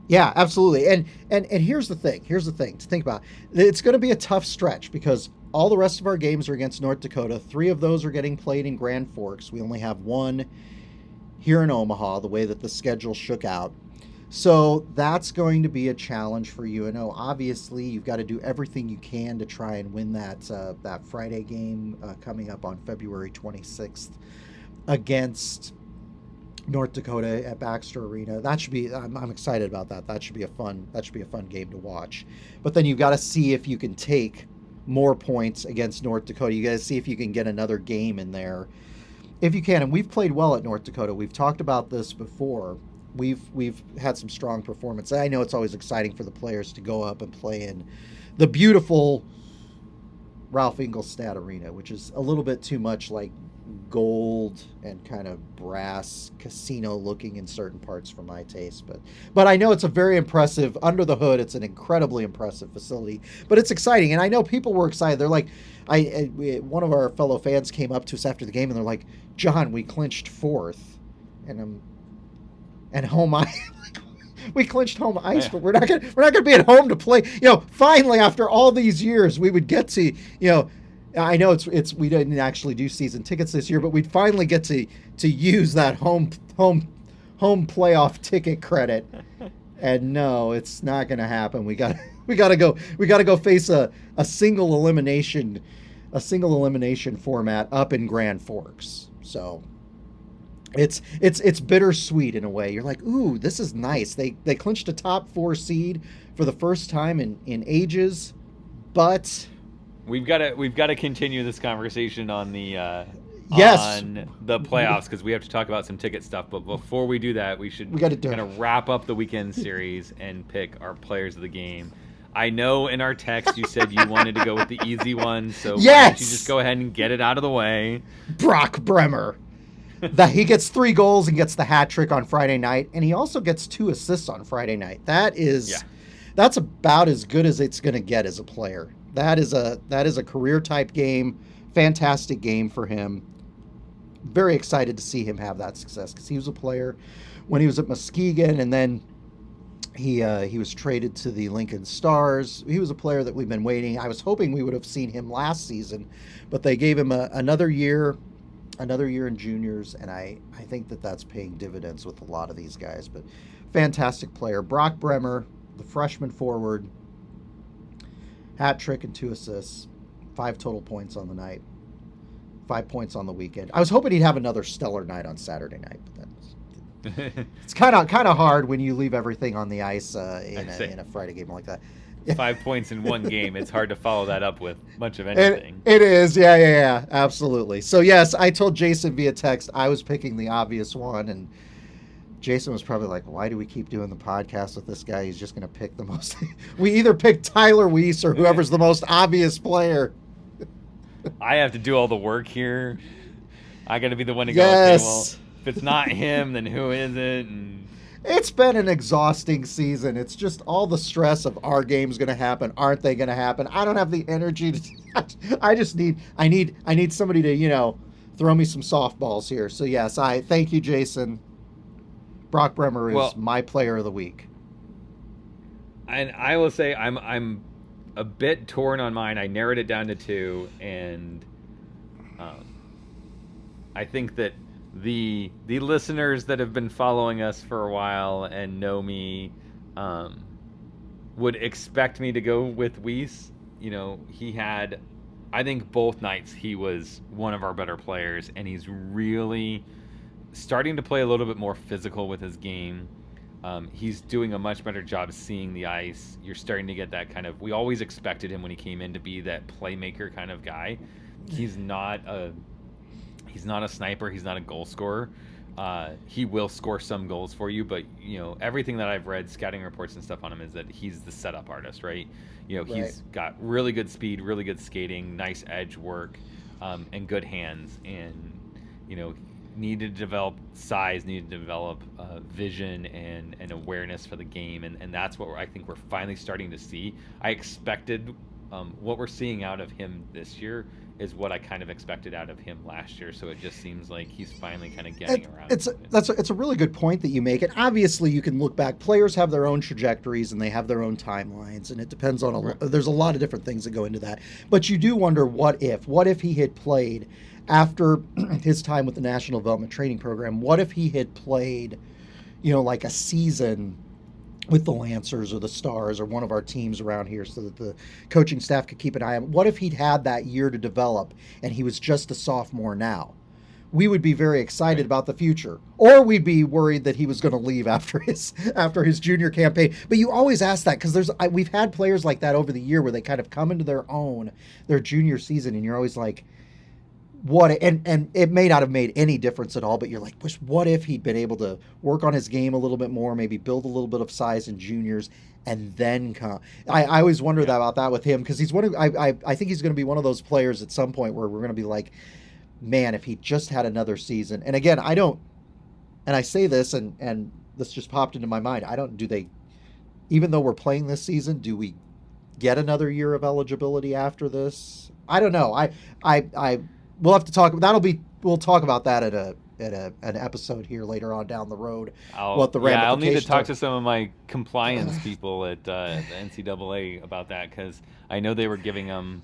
Yeah, absolutely. And here's the thing to think about. It's going to be a tough stretch, because all the rest of our games are against North Dakota. 3 of those are getting played in Grand Forks. We only have 1 here in Omaha, the way that the schedule shook out. So that's going to be a challenge for UNO. Obviously, you've got to do everything you can to try and win that Friday game coming up on February 26th against North Dakota at Baxter Arena. That should be. I'm excited about that. That should be a fun game to watch. But then you've got to see if you can take more points against North Dakota. You got to see if you can get another game in there, if you can. And we've played well at North Dakota. We've talked about this before. We've had some strong performance. I know it's always exciting for the players to go up and play in the beautiful Ralph Engelstad Arena, which is a little bit too much like gold and kind of brass casino looking in certain parts for my taste. But I know it's a very impressive, under the hood, it's an incredibly impressive facility. But it's exciting, and I know people were excited. They're like, one of our fellow fans came up to us after the game, and they're like, "John, we clinched 4th." And home ice. We clinched home ice, but we're not gonna be at home to play. Finally, after all these years, we would get to I know it's we didn't actually do season tickets this year, but we'd finally get to use that home playoff ticket credit. And no, it's not going to happen. We got to go face a single elimination format up in Grand Forks. So it's bittersweet in a way. You're like, ooh, this is nice. They clinched a top 4 seed for the first time in ages, but we've got to continue this conversation on the yes, on the playoffs, because we have to talk about some ticket stuff. But before we do that, we got to kind of wrap up the weekend series and pick our players of the game. I know in our text you said you wanted to go with the easy one, so yes! Why don't you just go ahead and get it out of the way? Brock Bremer. That he gets 3 goals and gets the hat trick on Friday night, and he also gets 2 assists on Friday night. That's about as good as it's going to get as a player. That is a career type game. Fantastic game for him. Very excited to see him have that success, because he was a player when he was at Muskegon, and then he was traded to the Lincoln Stars. He was a player that we've been waiting. I was hoping we would have seen him last season, but they gave him another year in juniors, and I think that's paying dividends with a lot of these guys. But fantastic player. Brock Bremer, the freshman forward, hat trick and 2 assists, 5 total points on the night, 5 points on the weekend. I was hoping he'd have another stellar night on Saturday night, but it's kind of hard when you leave everything on the ice in a Friday game like that. 5 points in one game. It's hard to follow that up with much of anything. It is. Yeah. Absolutely. So, yes, I told Jason via text I was picking the obvious one, and Jason was probably like, why do we keep doing the podcast with this guy? He's just going to pick the most. We either pick Tyler Weiss or whoever's the most obvious player. I have to do all the work here. I got to be the one to go, yes. Okay, well, if it's not him, then who is it? And it's been an exhausting season. It's just all the stress of, our game's going to happen, aren't they going to happen? I don't have the energy to. I need somebody to, throw me some softballs here. So yes, I thank you, Jason. Brock Bremer is my player of the week. And I will say I'm a bit torn on mine. I narrowed it down to 2, and I think that the listeners that have been following us for a while and know me would expect me to go with Weiss. He had, I think both nights he was one of our better players, and he's really starting to play a little bit more physical with his game. He's doing a much better job seeing the ice. You're starting to get that kind of, we always expected him when he came in to be that playmaker kind of guy. He's not a sniper. He's not a goal scorer. He will score some goals for you, but everything that I've read, scouting reports and stuff on him, is that he's the setup artist, right? He's got really good speed, really good skating, nice edge work, and good hands, and needed to develop size, needed to develop vision and awareness for the game, and that's what I think we're finally starting to see. I expected what we're seeing out of him this year is what I kind of expected out of him last year, so it just seems like he's finally kind of getting around. It's a really good point that you make, and obviously you can look back. Players have their own trajectories and they have their own timelines, and it depends on there's a lot of different things that go into that. But you do wonder, what if he had played after his time with the National Development Training Program? What if he had played, like a season with the Lancers or the Stars or one of our teams around here, so that the coaching staff could keep an eye on him? What if he'd had that year to develop and he was just a sophomore now? We would be very excited about the future, or we'd be worried that he was going to leave after his junior campaign. But you always ask that, because we've had players like that over the year where they kind of come into their own their junior season, and you're always like, and it may not have made any difference at all, but you're like, what if he'd been able to work on his game a little bit more, maybe build a little bit of size in juniors, and then come. I always wonder about that with him, because he's I think he's going to be one of those players at some point where we're going to be like, man, if he just had another season. And again, I say this, and this just popped into my mind. Even though we're playing this season, do we get another year of eligibility after this? I don't know. We'll have to talk. We'll talk about that at an episode here later on down the road. I'll need to talk to some of my compliance people at the NCAA about that, because I know they were giving them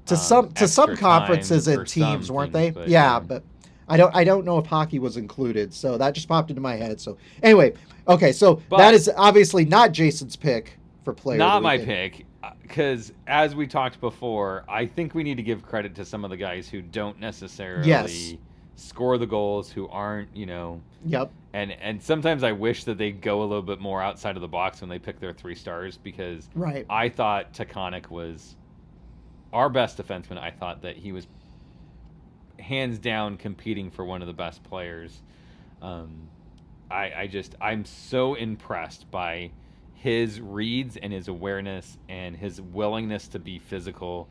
to some conferences and teams, weren't they? Yeah, but I don't know if hockey was included, so that just popped into my head. So anyway, okay, so that is obviously not Jason's pick for player. Not my pick, because as we talked before, I think we need to give credit to some of the guys who don't necessarily score the goals, who aren't, Yep. And sometimes I wish that they go a little bit more outside of the box when they pick their 3 stars, because I thought Taconic was our best defenseman. I thought that he was hands down competing for one of the best players. I'm so impressed by his reads and his awareness and his willingness to be physical.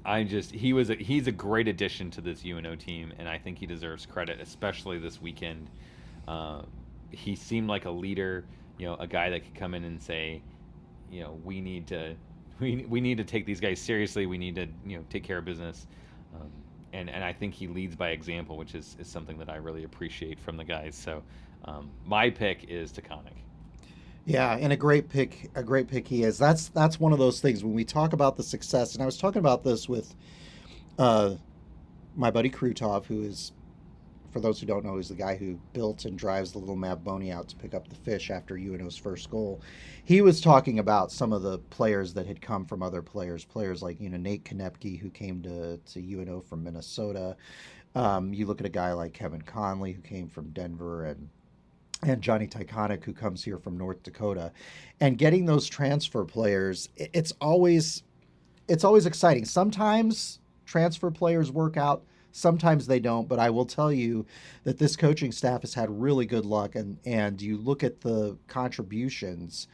He's a great addition to this UNO team, and I think he deserves credit, especially this weekend. He seemed like a leader, a guy that could come in and say, we need to take these guys seriously. We need to, take care of business. And I think he leads by example, which is something that I really appreciate from the guys. So my pick is Taconic. Yeah, and a great pick he is. That's one of those things when we talk about the success, and I was talking about this with my buddy Krutov, who is, for those who don't know, is the guy who built and drives the little Mavboni out to pick up the fish after UNO's first goal. He was talking about some of the players that had come from other players like, Nate Konepke, who came to UNO from Minnesota. You look at a guy like Kevin Conley, who came from Denver, and Johnny Taconic, who comes here from North Dakota. And getting those transfer players, it's always exciting. Sometimes transfer players work out, sometimes they don't, but I will tell you that this coaching staff has had really good luck, and you look at the contributions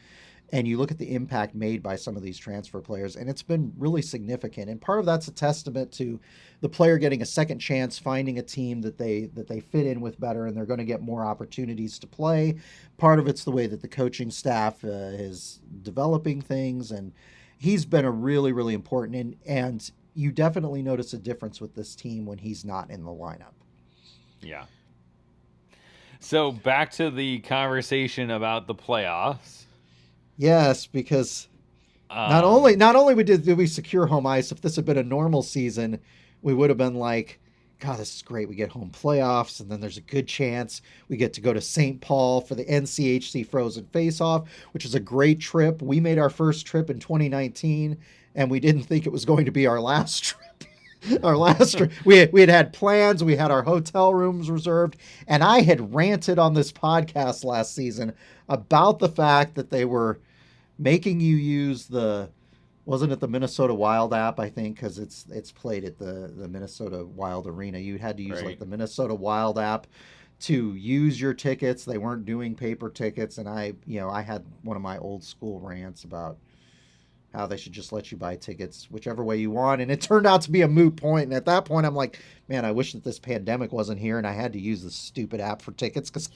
and you look at the impact made by some of these transfer players, and it's been really significant. And part of that's a testament to the player getting a second chance, finding a team that they fit in with better, and they're going to get more opportunities to play. Part of it's the way that the coaching staff is developing things, and he's been a really, really important, and you definitely notice a difference with this team when he's not in the lineup. Yeah. So back to the conversation about the playoffs. Yes, because not only did we secure home ice, if this had been a normal season, we would have been like, God, this is great. We get home playoffs, and then there's a good chance we get to go to St. Paul for the NCHC Frozen Face-Off, which is a great trip. We made our first trip in 2019, and we didn't think it was going to be our last trip. We had plans. We had our hotel rooms reserved, and I had ranted on this podcast last season about the fact that they were making you use wasn't it the Minnesota Wild app, I think, because it's played at the Minnesota Wild Arena. You had to use like the Minnesota Wild app to use your tickets. They weren't doing paper tickets, and I had one of my old school rants about how they should just let you buy tickets whichever way you want. And it turned out to be a moot point. And at that point, I'm like, man, I wish that this pandemic wasn't here and I had to use this stupid app for tickets, because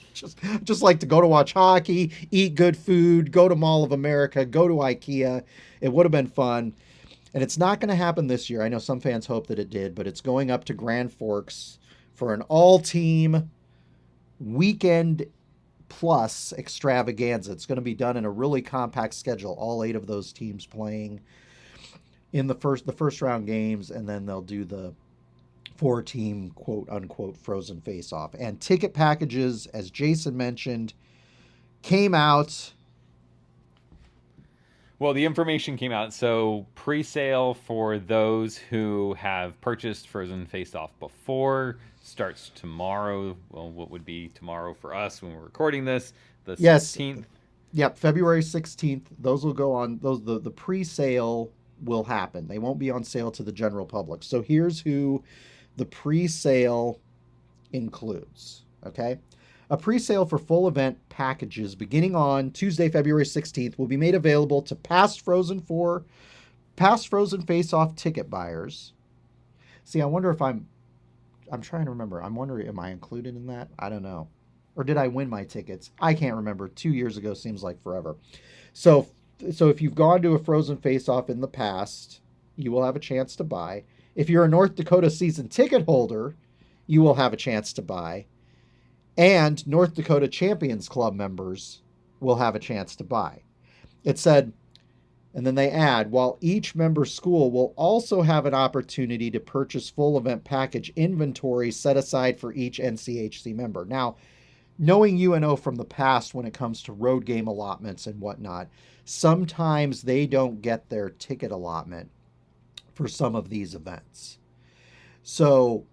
just like to go to watch hockey, eat good food, go to Mall of America, go to IKEA. It would have been fun. And it's not going to happen this year. I know some fans hope that it did, but it's going up to Grand Forks for an all-team weekend plus extravaganza. It's going to be done in a really compact schedule, all 8 of those teams playing in the first round games, and then they'll do the 4-team quote unquote Frozen Face-Off. And ticket packages, as Jason mentioned, came out. Well, the information came out. So pre-sale for those who have purchased Frozen Face-Off before starts tomorrow. Well, what would be tomorrow for us when we're recording this? The 16th. Yep, February 16th. Those will go on. The pre-sale will happen. They won't be on sale to the general public. So here's who the pre-sale includes. Okay. A pre-sale for full event packages beginning on Tuesday, February 16th will be made available to past Frozen Face-Off ticket buyers. See, I wonder if I'm trying to remember. I'm wondering, am I included in that? I don't know. Or did I win my tickets? I can't remember. 2 years ago seems like forever. So if you've gone to a Frozen Face-Off in the past, you will have a chance to buy. If you're a North Dakota season ticket holder, you will have a chance to buy. And North Dakota Champions Club members will have a chance to buy. It said, And then they add, while each member school will also have an opportunity to purchase full event package inventory set aside for each NCHC member. Now, knowing UNO from the past when it comes to road game allotments and whatnot, sometimes they don't get their ticket allotment for some of these events. So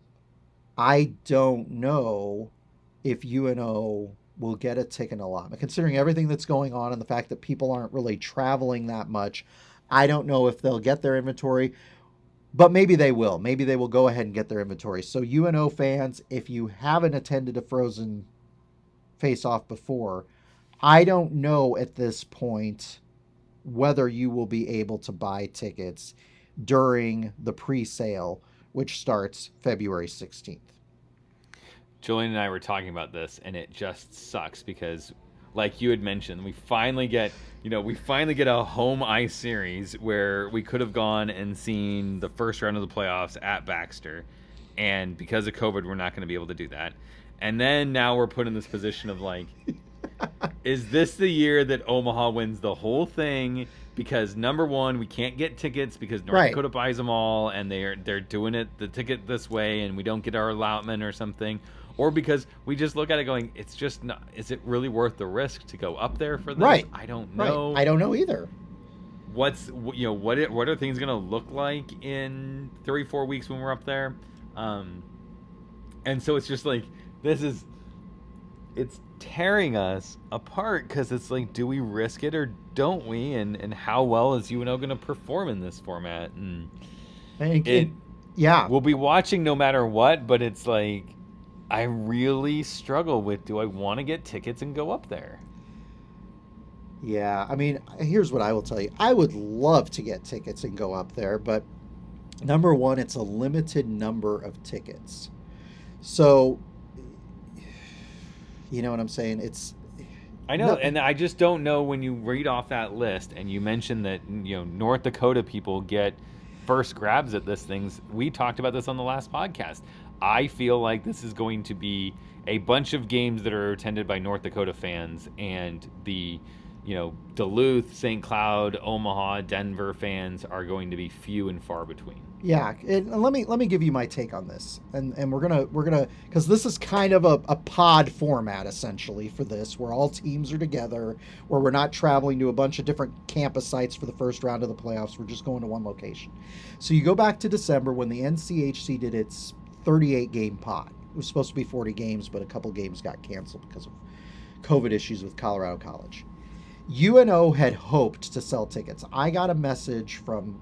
I don't know if UNO will get a ticket allotment. Considering everything that's going on and the fact that people aren't really traveling that much, I don't know if they'll get their inventory, but maybe they will. Maybe they will go ahead and get their inventory. So UNO fans, if you haven't attended a Frozen face-off before, I don't know at this point whether you will be able to buy tickets during the pre-sale, which starts February 16th. Julian and I were talking about this, and it just sucks because, like you had mentioned, we finally get a home ice series where we could have gone and seen the first round of the playoffs at Baxter, and because of COVID, we're not going to be able to do that. And then now we're put in this position of like, is this the year that Omaha wins the whole thing? Because number one, we can't get tickets because North Dakota buys them all, and they're doing it the ticket this way, and we don't get our allotment or something. Or because we just look at it going, it's just not. Is it really worth the risk to go up there for this? Right. I don't know. I don't know either. What are things going to look like in 3-4 weeks when we're up there? And so it's just like it's tearing us apart because it's like, do we risk it or don't we? And how well is UNO going to perform in this format? And we'll be watching no matter what, but it's like, I really struggle with, do I want to get tickets and go up there? Yeah, I mean, here's what I will tell you. I would love to get tickets and go up there, but number one, it's a limited number of tickets. So, you know what I'm saying? I know, and I just don't know when you read off that list, and you mentioned that, North Dakota people get first grabs at this things. We talked about this on the last podcast. I feel like this is going to be a bunch of games that are attended by North Dakota fans, and the, Duluth, St. Cloud, Omaha, Denver fans are going to be few and far between. Yeah, and let me give you my take on this, and we're gonna because this is kind of a pod format essentially for this, where all teams are together, where we're not traveling to a bunch of different campus sites for the first round of the playoffs. We're just going to one location. So you go back to December when the NCHC did its 38-game pod. It was supposed to be 40 games, but a couple games got canceled because of COVID issues with Colorado College. UNO had hoped to sell tickets. I got a message from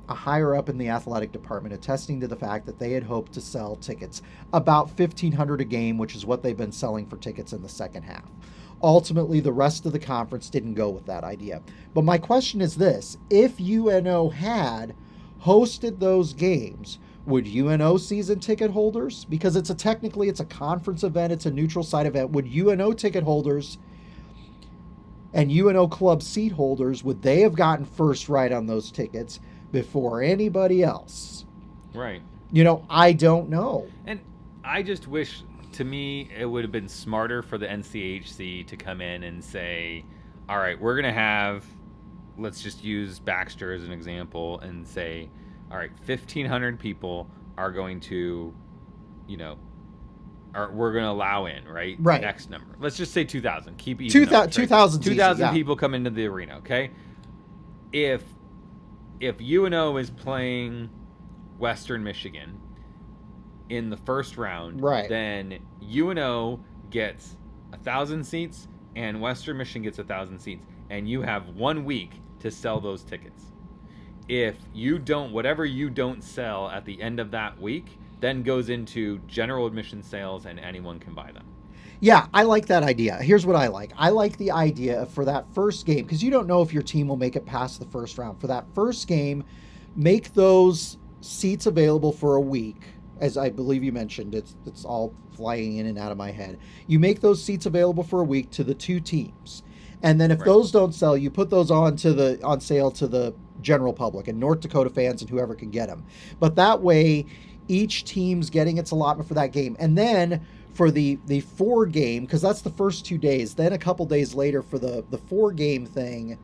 a higher up in the athletic department attesting to the fact that they had hoped to sell tickets about 1,500 a game, which is what they've been selling for tickets in the second half. Ultimately, the rest of the conference didn't go with that idea. But my question is this: if UNO had hosted those games, would UNO season ticket holders, because it's a conference event, it's a neutral site event, would UNO ticket holders and UNO club seat holders, would they have gotten first right on those tickets before anybody else? Right. I don't know. And I just wish, to me, it would have been smarter for the NCHC to come in and say, all right, we're going to have, let's just use Baxter as an example, and say, all right, 1,500 people are going to, we're going to allow in, right? Right. Next number. Let's just say 2,000. Keep even. 2,000 people come into the arena, okay? If UNO is playing Western Michigan in the first round, right, then UNO gets 1,000 seats and Western Michigan gets 1,000 seats, and you have 1 week to sell those tickets. If you don't, whatever you don't sell at the end of that week, then goes into general admission sales and anyone can buy them. Yeah, I like that idea. Here's what I like. I like the idea for that first game, because you don't know if your team will make it past the first round. For that first game, make those seats available for a week. As I believe you mentioned, it's all flying in and out of my head. You make those seats available for a week to the two teams. And then if those don't sell, you put those on sale to the general public and North Dakota fans and whoever can get them. But that way, each team's getting its allotment for that game. And then for the 4 game, because that's the first 2 days, then a couple days later for the 4 game thing,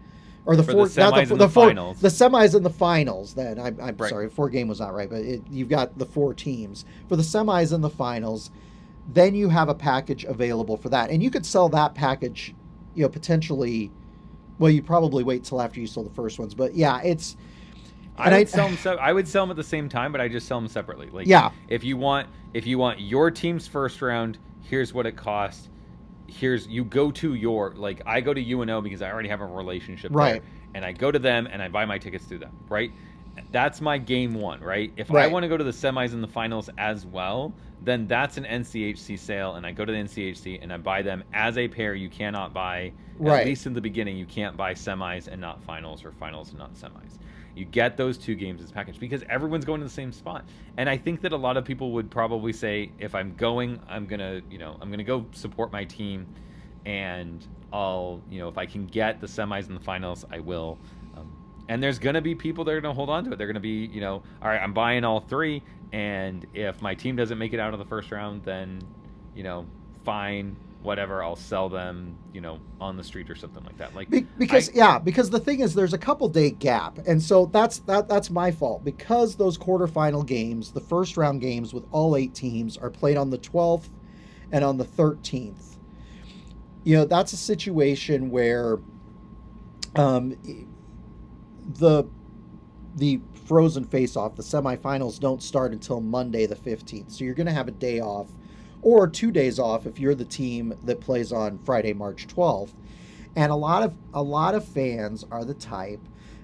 or the for four, the semis and the four, finals. the semis and the finals. Then I'm Right. sorry, 4-game was not right, but you've got the 4 teams for the semis and the finals. Then you have a package available for that, and you could sell that package, potentially. Well, you probably wait till after you sold the first ones, but yeah, it's. I would sell them at the same time, but I just sell them separately. Like, yeah, if you want your team's first round, here's what it costs. You go to your, like, I go to UNO because I already have a relationship right, there, and I go to them and I buy my tickets through them, right? That's my game one, right? If right. I want to go to the semis and the finals as well, then that's an NCHC sale, and I go to the NCHC and I buy them as a pair. You cannot buy, right. at least in the beginning, you can't buy semis and not finals, or finals and not semis. You get those 2 games as a package because everyone's going to the same spot. And I think that a lot of people would probably say, if I'm going, I'm gonna go support my team, and I'll, if I can get the semis and the finals, I will. And there's gonna be people that are gonna hold on to it. They're gonna be, all right, I'm buying all 3, and if my team doesn't make it out of the first round, then, fine. Whatever, I'll sell them, on the street or something like that. Like, because the thing is, there's a couple day gap, and so that's my fault, because those quarterfinal games, the first round games with all 8 teams, are played on the 12th and on the 13th. That's a situation where the Frozen Face-Off, the semifinals, don't start until Monday the 15th, so you're going to have a day off. Or 2 days off if you're the team that plays on Friday, March 12th. And a lot of fans are the type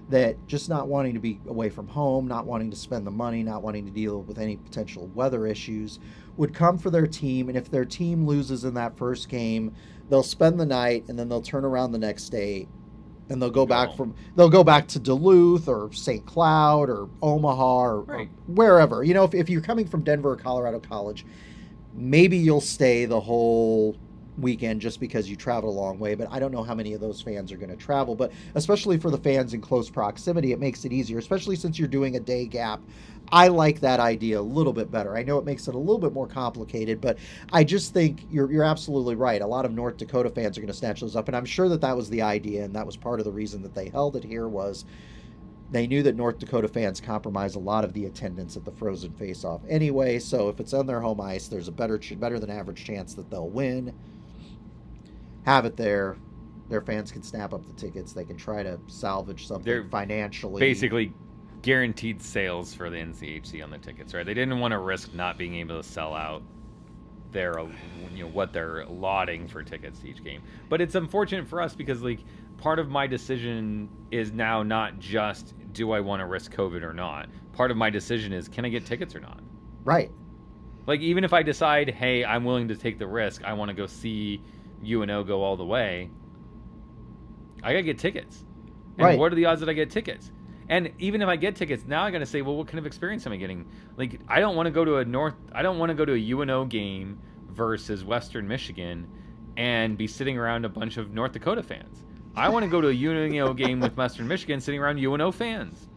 that, just not wanting to be away from home, not wanting to spend the money, not wanting to deal with any potential weather issues, would come for their team. And if their team loses in that first game, they'll spend the night, and then they'll turn around the next day, and they'll go back to Duluth or St. Cloud or Omaha or wherever. If you're coming from Denver or Colorado College, maybe you'll stay the whole weekend just because you travel a long way, but I don't know how many of those fans are going to travel. But especially for the fans in close proximity, it makes it easier, especially since you're doing a day gap. I like that idea a little bit better. I know it makes it a little bit more complicated, but I just think you're absolutely right. A lot of North Dakota fans are going to snatch those up, and I'm sure that was the idea, and that was part of the reason that they held it here, was they knew that North Dakota fans compromise a lot of the attendance at the Frozen Face-Off anyway, so if it's on their home ice, there's a better than average chance that they'll win. Have it there. Their fans can snap up the tickets. They can try to salvage something financially. Basically guaranteed sales for the NCHC on the tickets, right? They didn't want to risk not being able to sell out what they're allotting for tickets to each game. But it's unfortunate for us because, like, part of my decision is now not just, do I want to risk COVID or not? Part of my decision is, can I get tickets or not? Right. Like, even if I decide, hey, I'm willing to take the risk, I want to go see UNO go all the way, I got to get tickets. And right. What are the odds that I get tickets? And even if I get tickets, now I got to say, well, what kind of experience am I getting? Like, I don't want to go to a UNO game versus Western Michigan and be sitting around a bunch of North Dakota fans. I want to go to a UNO game with Western Michigan, sitting around UNO fans.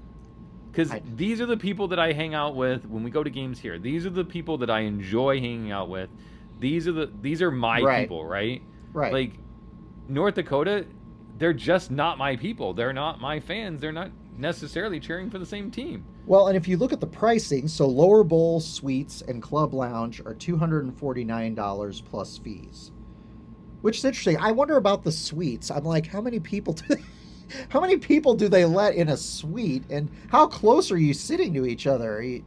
Because these are the people that I hang out with when we go to games here. These are the people that I enjoy hanging out with. These are my people, right? Right. Like, North Dakota, they're just not my people. They're not my fans. They're not necessarily cheering for the same team. Well, and if you look at the pricing, so lower bowl, suites, and club lounge are $249 plus fees, which is interesting. I wonder about the suites. I'm like, how many people do they let in a suite, and how close are you sitting to each other? Are you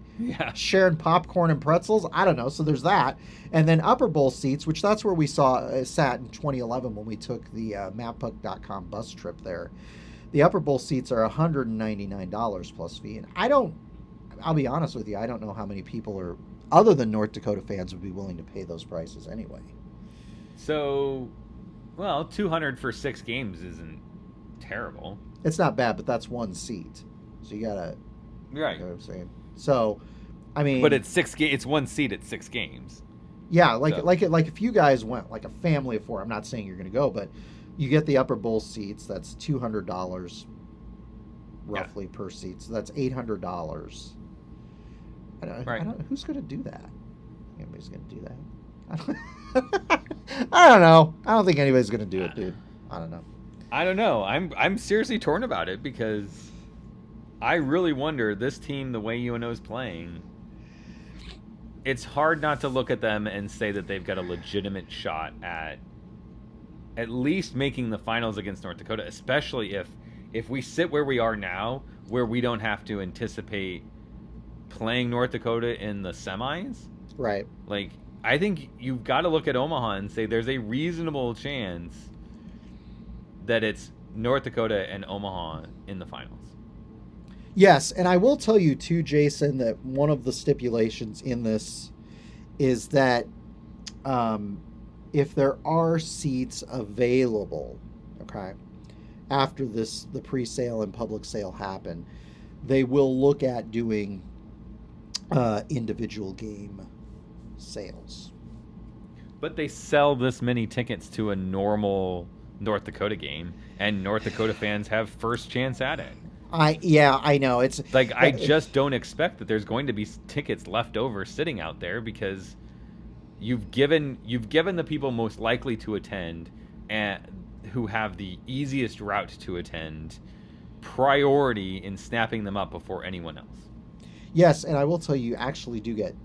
sharing popcorn and pretzels? I don't know. So there's that. And then upper bowl seats, which that's where we sat in 2011 when we took the Mavpuck.com bus trip there. The upper bowl seats are $199 plus fee. And I'll be honest with you, I don't know how many people other than North Dakota fans, would be willing to pay those prices anyway. So, well, $200 for 6 games isn't terrible. It's not bad, but that's one seat. So you gotta, right? You know what I'm saying? So, I mean, but it's one seat at 6 games. Yeah, like if you guys went, like a family of 4, I'm not saying you're gonna go, but you get the upper bowl seats. That's $200 roughly per seat. So that's $800. I don't, who's gonna do that? Anybody's gonna do that? I don't know. I don't think anybody's gonna do it, dude. I don't know. I don't know. I'm seriously torn about it because I really wonder, this team, the way UNO is playing, it's hard not to look at them and say that they've got a legitimate shot at least making the finals against North Dakota, especially if we sit where we are now, where we don't have to anticipate playing North Dakota in the semis. Right. Like, I think you've got to look at Omaha and say there's a reasonable chance that it's North Dakota and Omaha in the finals. Yes, and I will tell you too, Jason, that one of the stipulations in this is that if there are seats available, okay, after the pre-sale and public sale happen, they will look at doing individual game sales. But they sell this many tickets to a normal North Dakota game, and North Dakota fans have first chance at it. I know. It's like, I just don't expect that there's going to be tickets left over sitting out there, because you've given the people most likely to attend and who have the easiest route to attend priority in snapping them up before anyone else. Yes, and I will tell you, actually do get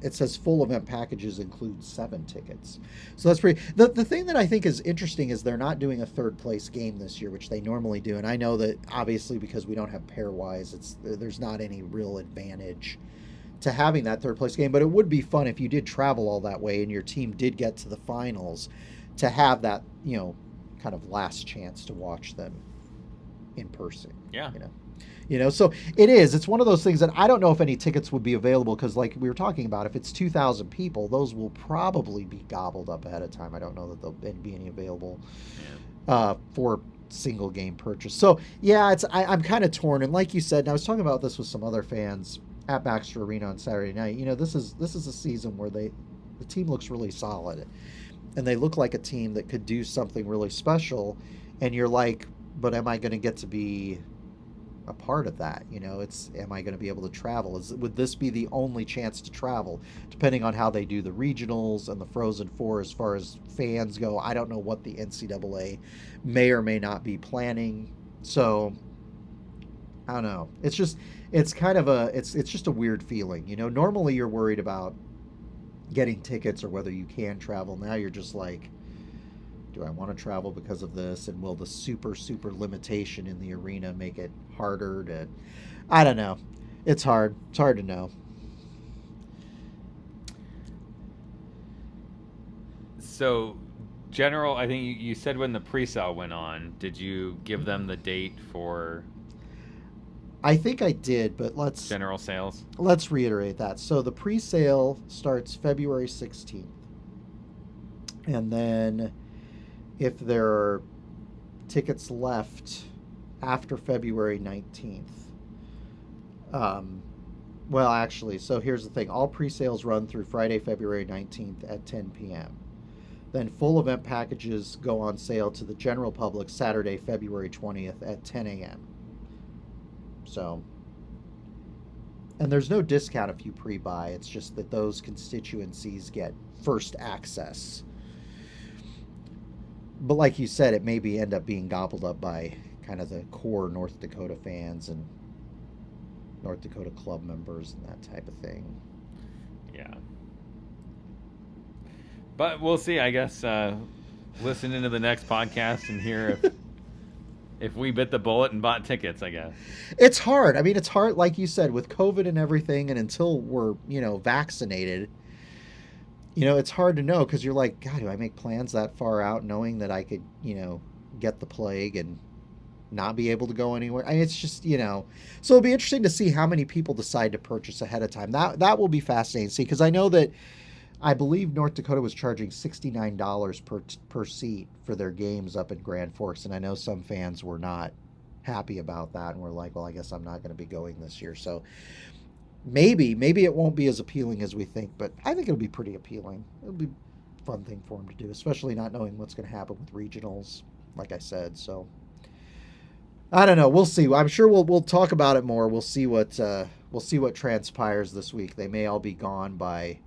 it says full event packages include 7 tickets. So that's pretty. The thing that I think is interesting is they're not doing a third place game this year, which they normally do. And I know that obviously because we don't have pairwise, there's not any real advantage to having that third place game. But it would be fun if you did travel all that way and your team did get to the finals to have that, kind of last chance to watch them in person. Yeah. So it's one of those things that I don't know if any tickets would be available, because like we were talking about, if it's 2,000 people, those will probably be gobbled up ahead of time. I don't know that there'll be any available for single game purchase. So yeah, I'm kind of torn. And like you said, and I was talking about this with some other fans at Baxter Arena on Saturday night. This is a season where the team looks really solid, and they look like a team that could do something really special. And you're like, but am I going to get to be a part of that? Am I going to be able to travel? Would this be the only chance to travel, depending on how they do the regionals and the Frozen Four as far as fans go? I don't know what the NCAA may or may not be planning. So I don't know. It's just a weird feeling. Normally you're worried about getting tickets or whether you can travel. Now you're just like, do I want to travel because of this? And will the super limitation in the arena make it harder to... I don't know. It's hard. It's hard to know. So, General, I think you said when the pre-sale went on, did you give them the date for... I think I did, but General sales? Let's reiterate that. So the pre-sale starts February 16th. And then if there are tickets left after February 19th. Well, actually, so here's the thing. All pre-sales run through Friday, February 19th at 10 p.m. Then full event packages go on sale to the general public Saturday, February 20th at 10 a.m. So, and there's no discount if you pre-buy. It's just that those constituencies get first access. But like you said, it maybe end up being gobbled up by kind of the core North Dakota fans and North Dakota club members and that type of thing. Yeah. But we'll see, I guess. Listen into the next podcast and hear if we bit the bullet and bought tickets, I guess. It's hard. I mean, it's hard, like you said, with COVID and everything, and until we're, vaccinated, it's hard to know, because you're like, God, do I make plans that far out knowing that I could, get the plague and not be able to go anywhere? I mean, it's just, so it'll be interesting to see how many people decide to purchase ahead of time. That will be fascinating to see, because I believe North Dakota was charging $69 per seat for their games up in Grand Forks, and I know some fans were not happy about that and were like, well, I guess I'm not going to be going this year. So maybe it won't be as appealing as we think, but I think it'll be pretty appealing. It'll be a fun thing for them to do, especially not knowing what's going to happen with regionals, like I said. So I don't know. We'll see. I'm sure we'll talk about it more. We'll see what transpires this week. They may all be gone by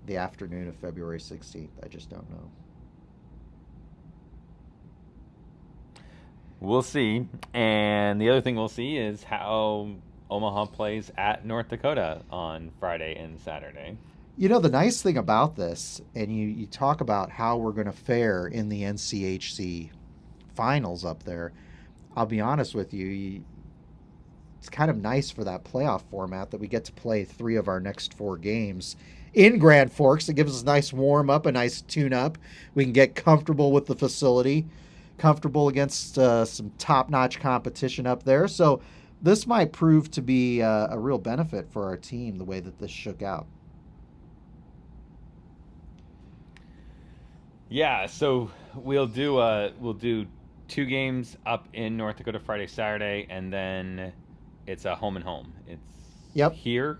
the afternoon of February 16th. I just don't know. We'll see. And the other thing we'll see is how Omaha plays at North Dakota on Friday and Saturday. You know, the nice thing about this, and you talk about how we're going to fare in the NCHC finals up there. I'll be honest with you, it's kind of nice for that playoff format that we get to play 3 of our next 4 games in Grand Forks. It gives us a nice warm up, a nice tune up. We can get comfortable with the facility, comfortable against some top notch competition up there. So this might prove to be a real benefit for our team the way that this shook out. Yeah, so we'll do 2 games up in North Dakota Friday, Saturday, and then it's a home and home. It's here,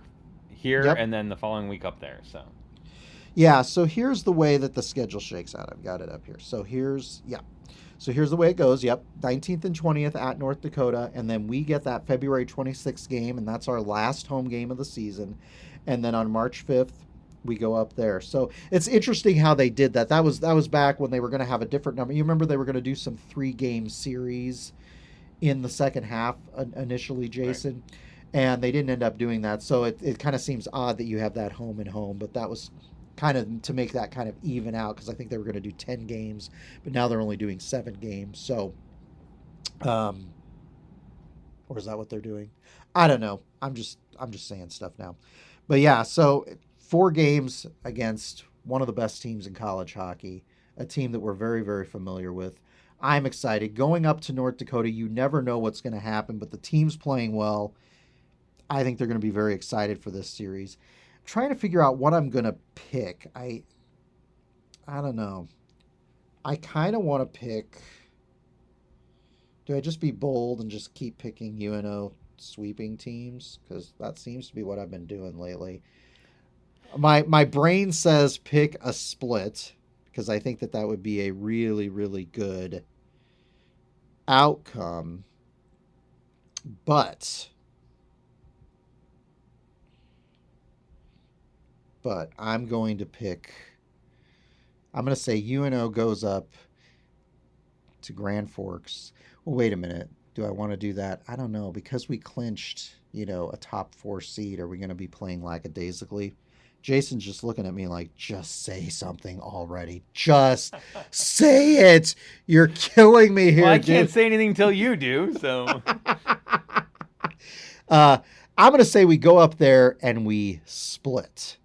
and then the following week up there. So yeah, so here's the way that the schedule shakes out. I've got it up here. So here's the way it goes. Yep, 19th and 20th at North Dakota, and then we get that February 26th game, and that's our last home game of the season. And then on March 5th, we go up there. So it's interesting how they did that. That was back when they were going to have a different number. You remember they were going to do some 3-game series in the second half initially, Jason, right. And they didn't end up doing that. So it kind of seems odd that you have that home and home, but that was kind of to make that kind of even out, because I think they were going to do 10 games, but now they're only doing 7 games. So, or is that what they're doing? I don't know. I'm just saying stuff now. But yeah, so 4 games against one of the best teams in college hockey, a team that we're very, very familiar with. I'm excited. Going up to North Dakota, you never know what's going to happen, but the team's playing well. I think they're going to be very excited for this series. I'm trying to figure out what I'm going to pick. I don't know. I kind of want to pick... Do I just be bold and just keep picking UNO sweeping teams? Because that seems to be what I've been doing lately. My brain says pick a split, because I think that would be a really, really good outcome. But I'm going to say UNO goes up to Grand Forks. Well, wait a minute. Do I want to do that? I don't know. Because we clinched, a top 4 seed, are we going to be playing lackadaisically? Jason's just looking at me like, just say something already. Just say it. You're killing me here. Well, I can't say anything until you do, so. I'm going to say we go up there and we split.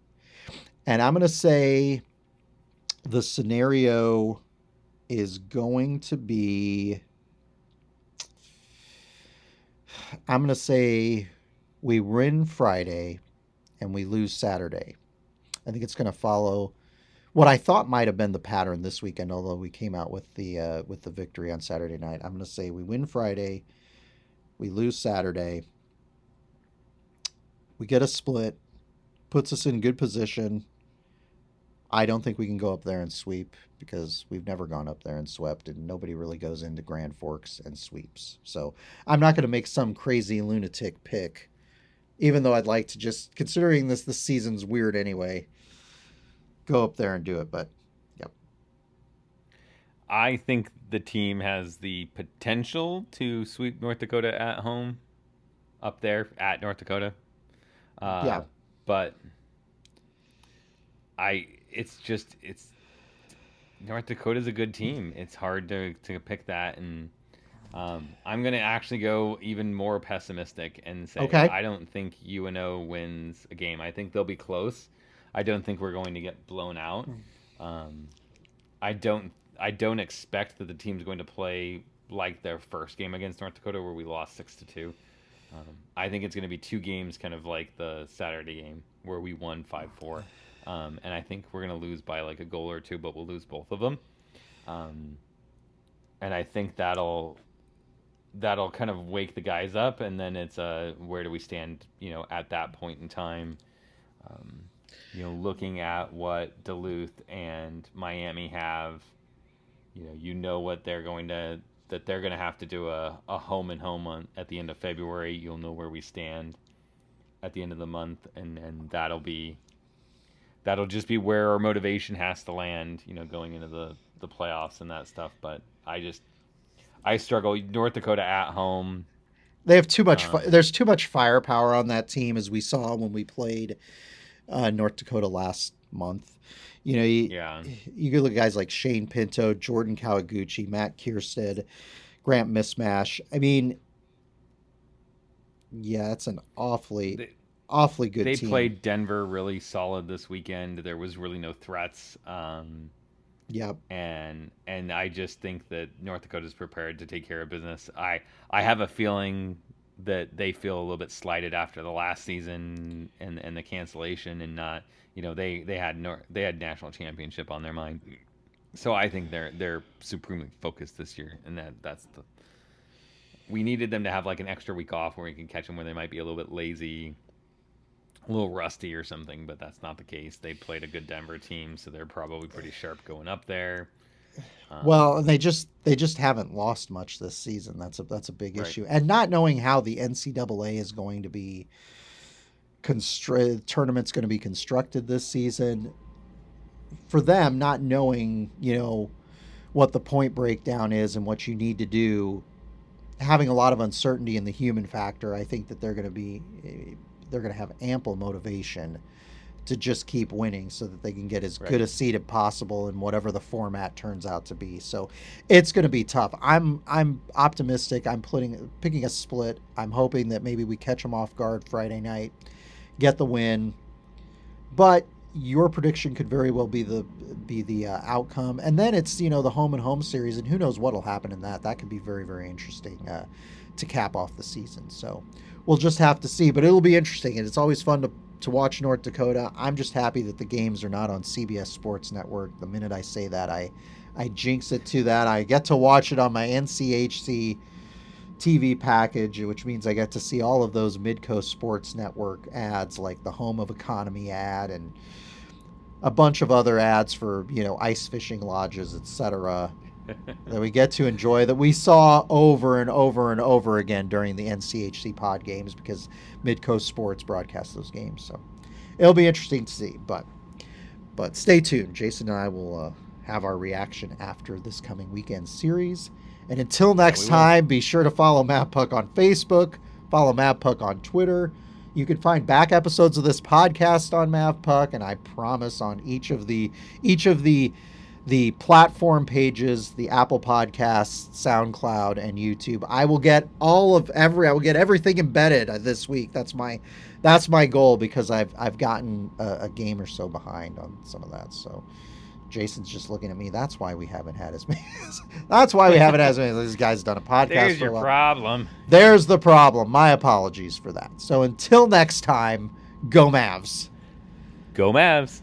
And I'm going to say the scenario is going to be, I'm going to say we win Friday and we lose Saturday. I think it's going to follow what I thought might have been the pattern this weekend, although we came out with the victory on Saturday night. I'm going to say we win Friday, we lose Saturday, we get a split, puts us in good position. I don't think we can go up there and sweep, because we've never gone up there and swept, and nobody really goes into Grand Forks and sweeps. So I'm not going to make some crazy lunatic pick, even though I'd like to, just considering this season's weird anyway, go up there and do it. But yep. I think the team has the potential to sweep North Dakota at home up there at North Dakota. Yeah. But it's North Dakota's a good team. It's hard to pick that, and I'm going to actually go even more pessimistic and say I don't think UNO wins a game. I think they'll be close. I don't think we're going to get blown out. I don't expect that the team's going to play like their first game against North Dakota, where we lost 6-2. I think it's going to be 2 games, kind of like the Saturday game where we won 5-4. And I think we're going to lose by like a goal or 2, but we'll lose both of them. And I think that'll kind of wake the guys up, and then it's where do we stand, at that point in time. Looking at what Duluth and Miami have, what they're going to have to do a home and home at the end of February. You'll know where we stand at the end of the month, and that'll just be where our motivation has to land, going into the playoffs and that stuff. But I struggle. North Dakota at home. They have too much. There's too much firepower on that team, as we saw when we played North Dakota last month. You could look at guys like Shane Pinto, Jordan Kawaguchi, Matt Kierstead, Grant Mismash. I mean, yeah, it's an awfully good team. They played Denver really solid this weekend. There was really no threats. Yep. And I just think that North Dakota is prepared to take care of business. I have a feeling that they feel a little bit slighted after the last season and the cancellation, and not, they had national championship on their mind. So I think they're supremely focused this year, and we needed them to have like an extra week off where we can catch them where they might be a little bit lazy, a little rusty or something, but that's not the case. They played a good Denver team, so they're probably pretty sharp going up there. Well, and they just haven't lost much this season. That's a big issue. And not knowing how the NCAA is going to be tournament's going to be constructed this season, for them, not knowing, what the point breakdown is and what you need to do, having a lot of uncertainty in the human factor, I think that they're going to have ample motivation to just keep winning so that they can get as good a seed as possible in whatever the format turns out to be. So it's going to be tough. I'm optimistic. I'm picking a split. I'm hoping that maybe we catch them off guard Friday night, get the win. But your prediction could very well be the outcome. And then it's, the home and home series, and who knows what'll happen in that. That could be very, very interesting to cap off the season. So we'll just have to see, but it'll be interesting, and it's always fun to watch North Dakota. I'm just happy that the games are not on CBS Sports Network. The minute I say that, I jinx it to that. I get to watch it on my NCHC TV package, which means I get to see all of those Midcoast Sports Network ads, like the Home of Economy ad and a bunch of other ads for, ice fishing lodges, etc. that we get to enjoy, that we saw over and over and over again during the NCHC pod games, because Midcoast Sports broadcasts those games. So it'll be interesting to see, but stay tuned. Jason and I will have our reaction after this coming weekend series. And until next time, be sure to follow Mavpuck on Facebook, follow Mavpuck on Twitter. You can find back episodes of this podcast on Mavpuck, and I promise on each of the platform pages, the Apple Podcasts, SoundCloud, and YouTube. I will get everything embedded this week. That's my goal, because I've gotten a game or so behind on some of that. So Jason's just looking at me. That's why we haven't had as many. That's why we haven't had as many. This guy's done a podcast. There's your problem. There's the problem. My apologies for that. So until next time, go Mavs. Go Mavs.